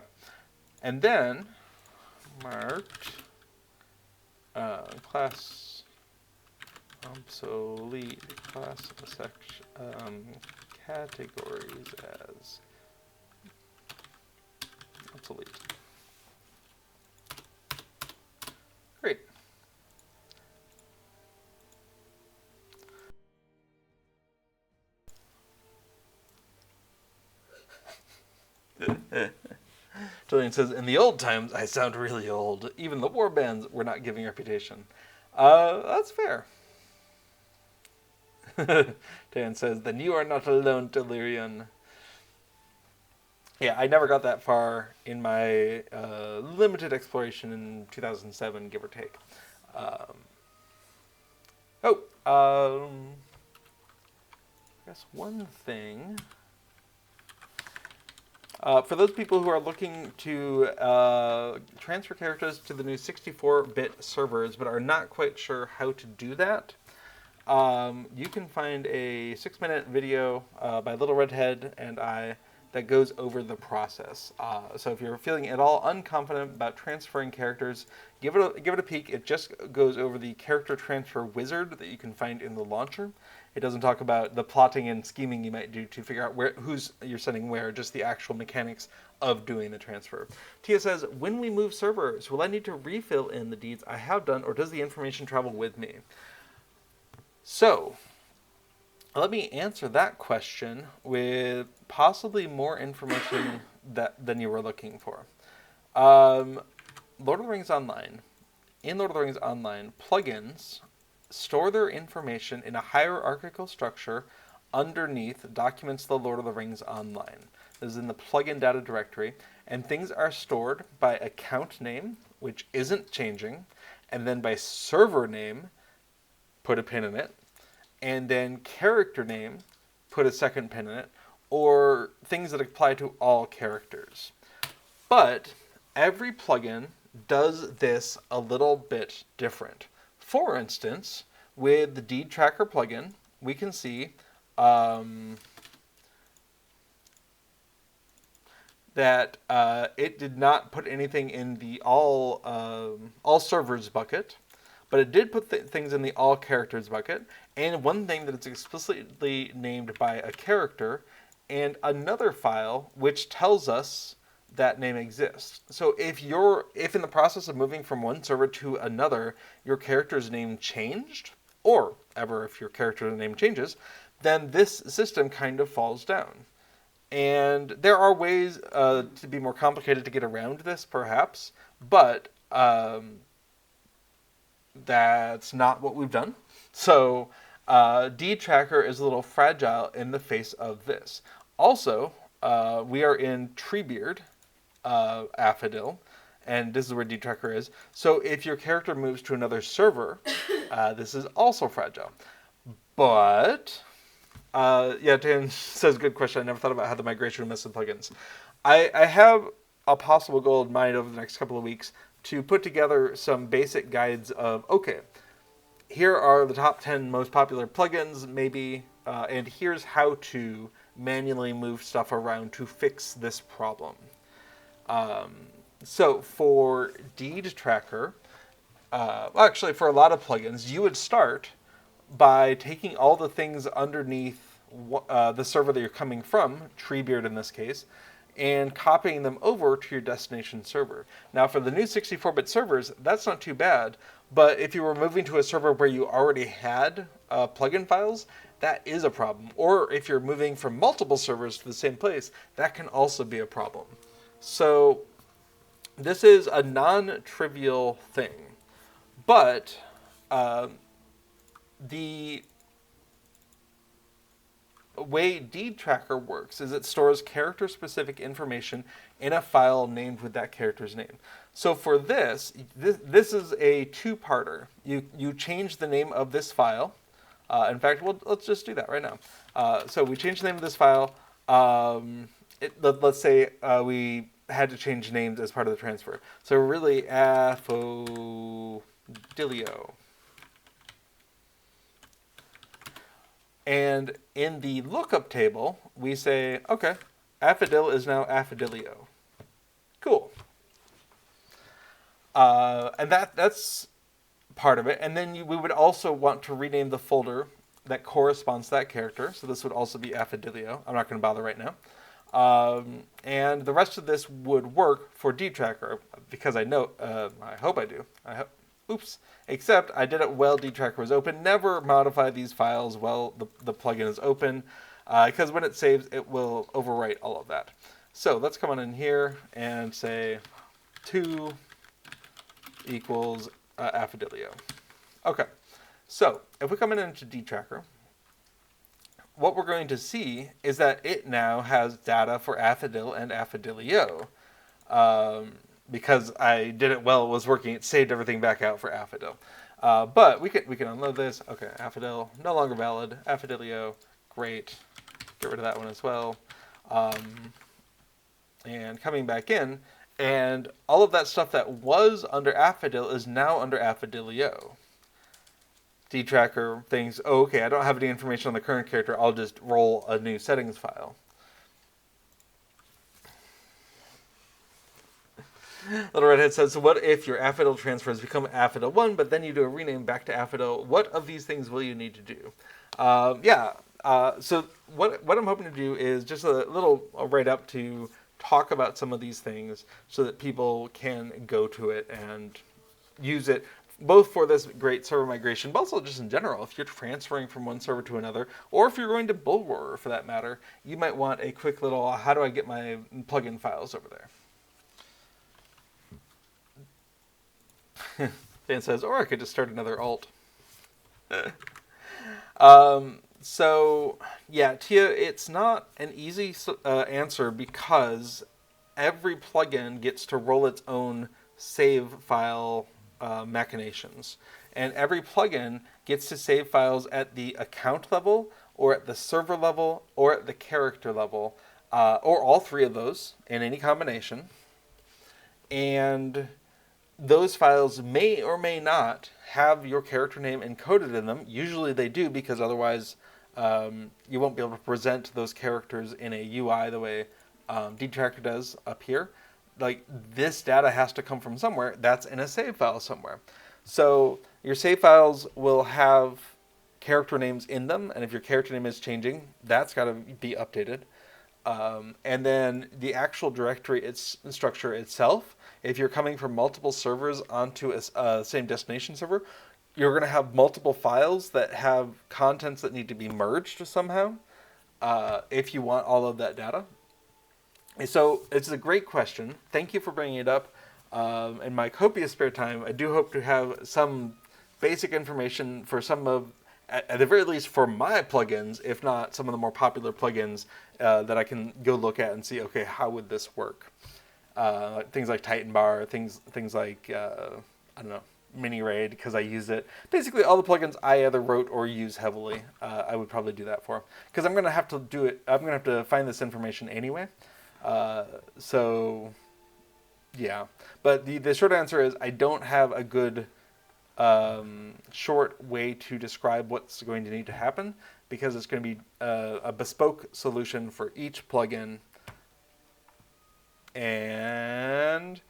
And then marked class obsolete class section categories as obsolete. Great. Julian says, in the old times, I sound really old. Even the war bands were not giving reputation. That's fair. Dan says, then you are not alone, Delirium. Yeah, I never got that far in my limited exploration in 2007, give or take. Um, I guess one thing. For those people who are looking to transfer characters to the new 64-bit servers but are not quite sure how to do that, you can find a 6-minute video by Little Redhead and I that goes over the process. So if you're feeling at all unconfident about transferring characters, give it a peek. It just goes over the character transfer wizard that you can find in the launcher. It doesn't talk about the plotting and scheming you might do to figure out who's you're sending where, just the actual mechanics of doing the transfer. Tia says, when we move servers, will I need to refill in the deeds I have done, or does the information travel with me? So, let me answer that question with possibly more information than you were looking for. Lord of the Rings Online. In Lord of the Rings Online, plugins store their information in a hierarchical structure underneath documents of the Lord of the Rings Online. This is in the plugin data directory, and things are stored by account name, which isn't changing, and then by server name, put a pin in it, and then character name, put a second pin in it, or things that apply to all characters. But every plugin does this a little bit different. For instance, with the Deed Tracker plugin, we can see that it did not put anything in the all servers bucket, but it did put things in the all characters bucket, and one thing that it's explicitly named by a character, and another file which tells us that name exists. So if in the process of moving from one server to another, your character's name changed, or ever if your character's name changes, then this system kind of falls down. And there are ways to be more complicated to get around this, perhaps, but that's not what we've done. So Deed Tracker is a little fragile in the face of this. Also, we are in Treebeard, Affadil, and this is where Deed Tracker is. So if your character moves to another server, this is also fragile. But yeah, Dan says, good question. I never thought about how the migration would mess with plugins. I have a possible goal in mind over the next couple of weeks to put together some basic guides of, okay, here are the top 10 most popular plugins, maybe, and here's how to manually move stuff around to fix this problem. So for Deed Tracker, actually for a lot of plugins, you would start by taking all the things underneath the server that you're coming from, Treebeard in this case, and copying them over to your destination server. Now for the new 64-bit servers, that's not too bad, but if you were moving to a server where you already had plugin files, that is a problem. Or if you're moving from multiple servers to the same place, that can also be a problem. So this is a non-trivial thing, but the way Deed Tracker works is it stores character-specific information in a file named with that character's name. So for this is a two-parter. You change the name of this file. In fact, let's just do that right now. So we change the name of this file. Let's say we had to change names as part of the transfer. So really, Affadilio. And in the lookup table, we say, okay, Affadil is now Affadilio. Cool. And that's part of it. And then we would also want to rename the folder that corresponds to that character. So this would also be Affadilio. I'm not going to bother right now. And the rest of this would work for Deed Tracker, because I know, I hope I do. Oops. Except I did it while Deed Tracker was open. Never modify these files while the plugin is open, because when it saves, it will overwrite all of that. So let's come on in here and say 2 equals Affadilio. Okay. So if we come in into Deed Tracker, what we're going to see is that it now has data for Affodil and Affodilio. Because I did it while it was working, it saved everything back out for Affodil. But we can unload this. Okay, Affodil, no longer valid. Affodilio, great. Get rid of that one as well. And coming back in, and all of that stuff that was under Affodil is now under Affodilio. Dtracker thinks, oh, okay, I don't have any information on the current character, I'll just roll a new settings file. Little Redhead says, so what if your Affodil transfers become Affodil 1, but then you do a rename back to Affodil? What of these things will you need to do? So what I'm hoping to do is just a little write-up to talk about some of these things so that people can go to it and use it, both for this great server migration, but also just in general. If you're transferring from one server to another, or if you're going to Bullroarer for that matter, you might want a quick little, how do I get my plugin files over there? Dan says, or I could just start another alt. So, yeah, Tia, it's not an easy answer because every plugin gets to roll its own save file machinations. And every plugin gets to save files at the account level, or at the server level, or at the character level, or all three of those in any combination. And those files may or may not have your character name encoded in them. Usually they do, because otherwise you won't be able to present those characters in a UI the way Dtracker does up here. Like, this data has to come from somewhere. That's in a save file somewhere. So your save files will have character names in them, and if your character name is changing, that's got to be updated. And then the actual directory structure itself, if you're coming from multiple servers onto a same destination server, you're going to have multiple files that have contents that need to be merged somehow if you want all of that data. So it's a great question. Thank you for bringing it up. In my copious spare time, I do hope to have some basic information for some of, at the very least for my plugins, if not some of the more popular plugins that I can go look at and see, okay, how would this work? Things like Titan Bar, things like, I don't know, Mini Raid, because I use it. Basically, all the plugins I either wrote or use heavily, I would probably do that for. Because I'm going to have to do it, I'm going to have to find this information anyway. So, yeah. But the short answer is I don't have a good short way to describe what's going to need to happen, because it's going to be a bespoke solution for each plugin. And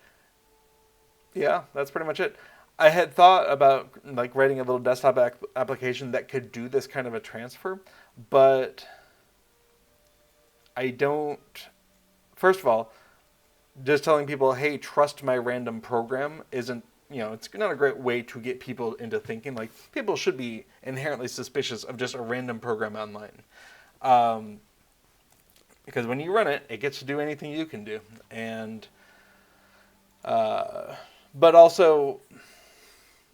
yeah, that's pretty much it. I had thought about like writing a little desktop application that could do this kind of a transfer, but I don't. First of all, just telling people, hey, trust my random program isn't, it's not a great way to get people into thinking. Like, people should be inherently suspicious of just a random program online. Because when you run it, it gets to do anything you can do. And, but also,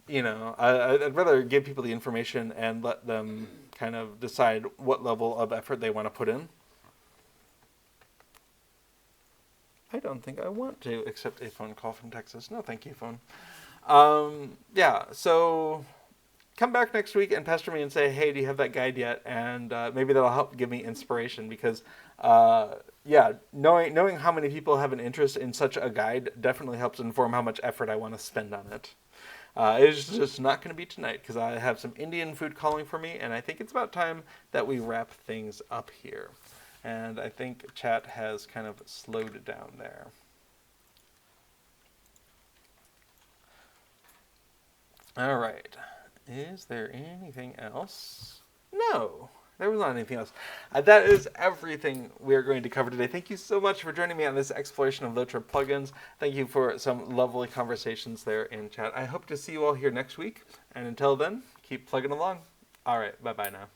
I'd rather give people the information and let them kind of decide what level of effort they want to put in. I don't think I want to accept a phone call from Texas. No, thank you, phone. Yeah, so come back next week and pester me and say, hey, do you have that guide yet? And maybe that'll help give me inspiration, because, knowing how many people have an interest in such a guide definitely helps inform how much effort I want to spend on it. It's just not going to be tonight, because I have some Indian food calling for me, and I think it's about time that we wrap things up here. And I think chat has kind of slowed down there. All right. Is there anything else? No, there was not anything else. That is everything we are going to cover today. Thank you so much for joining me on this exploration of LOTRO plugins. Thank you for some lovely conversations there in chat. I hope to see you all here next week. And until then, keep plugging along. All right. Bye-bye now.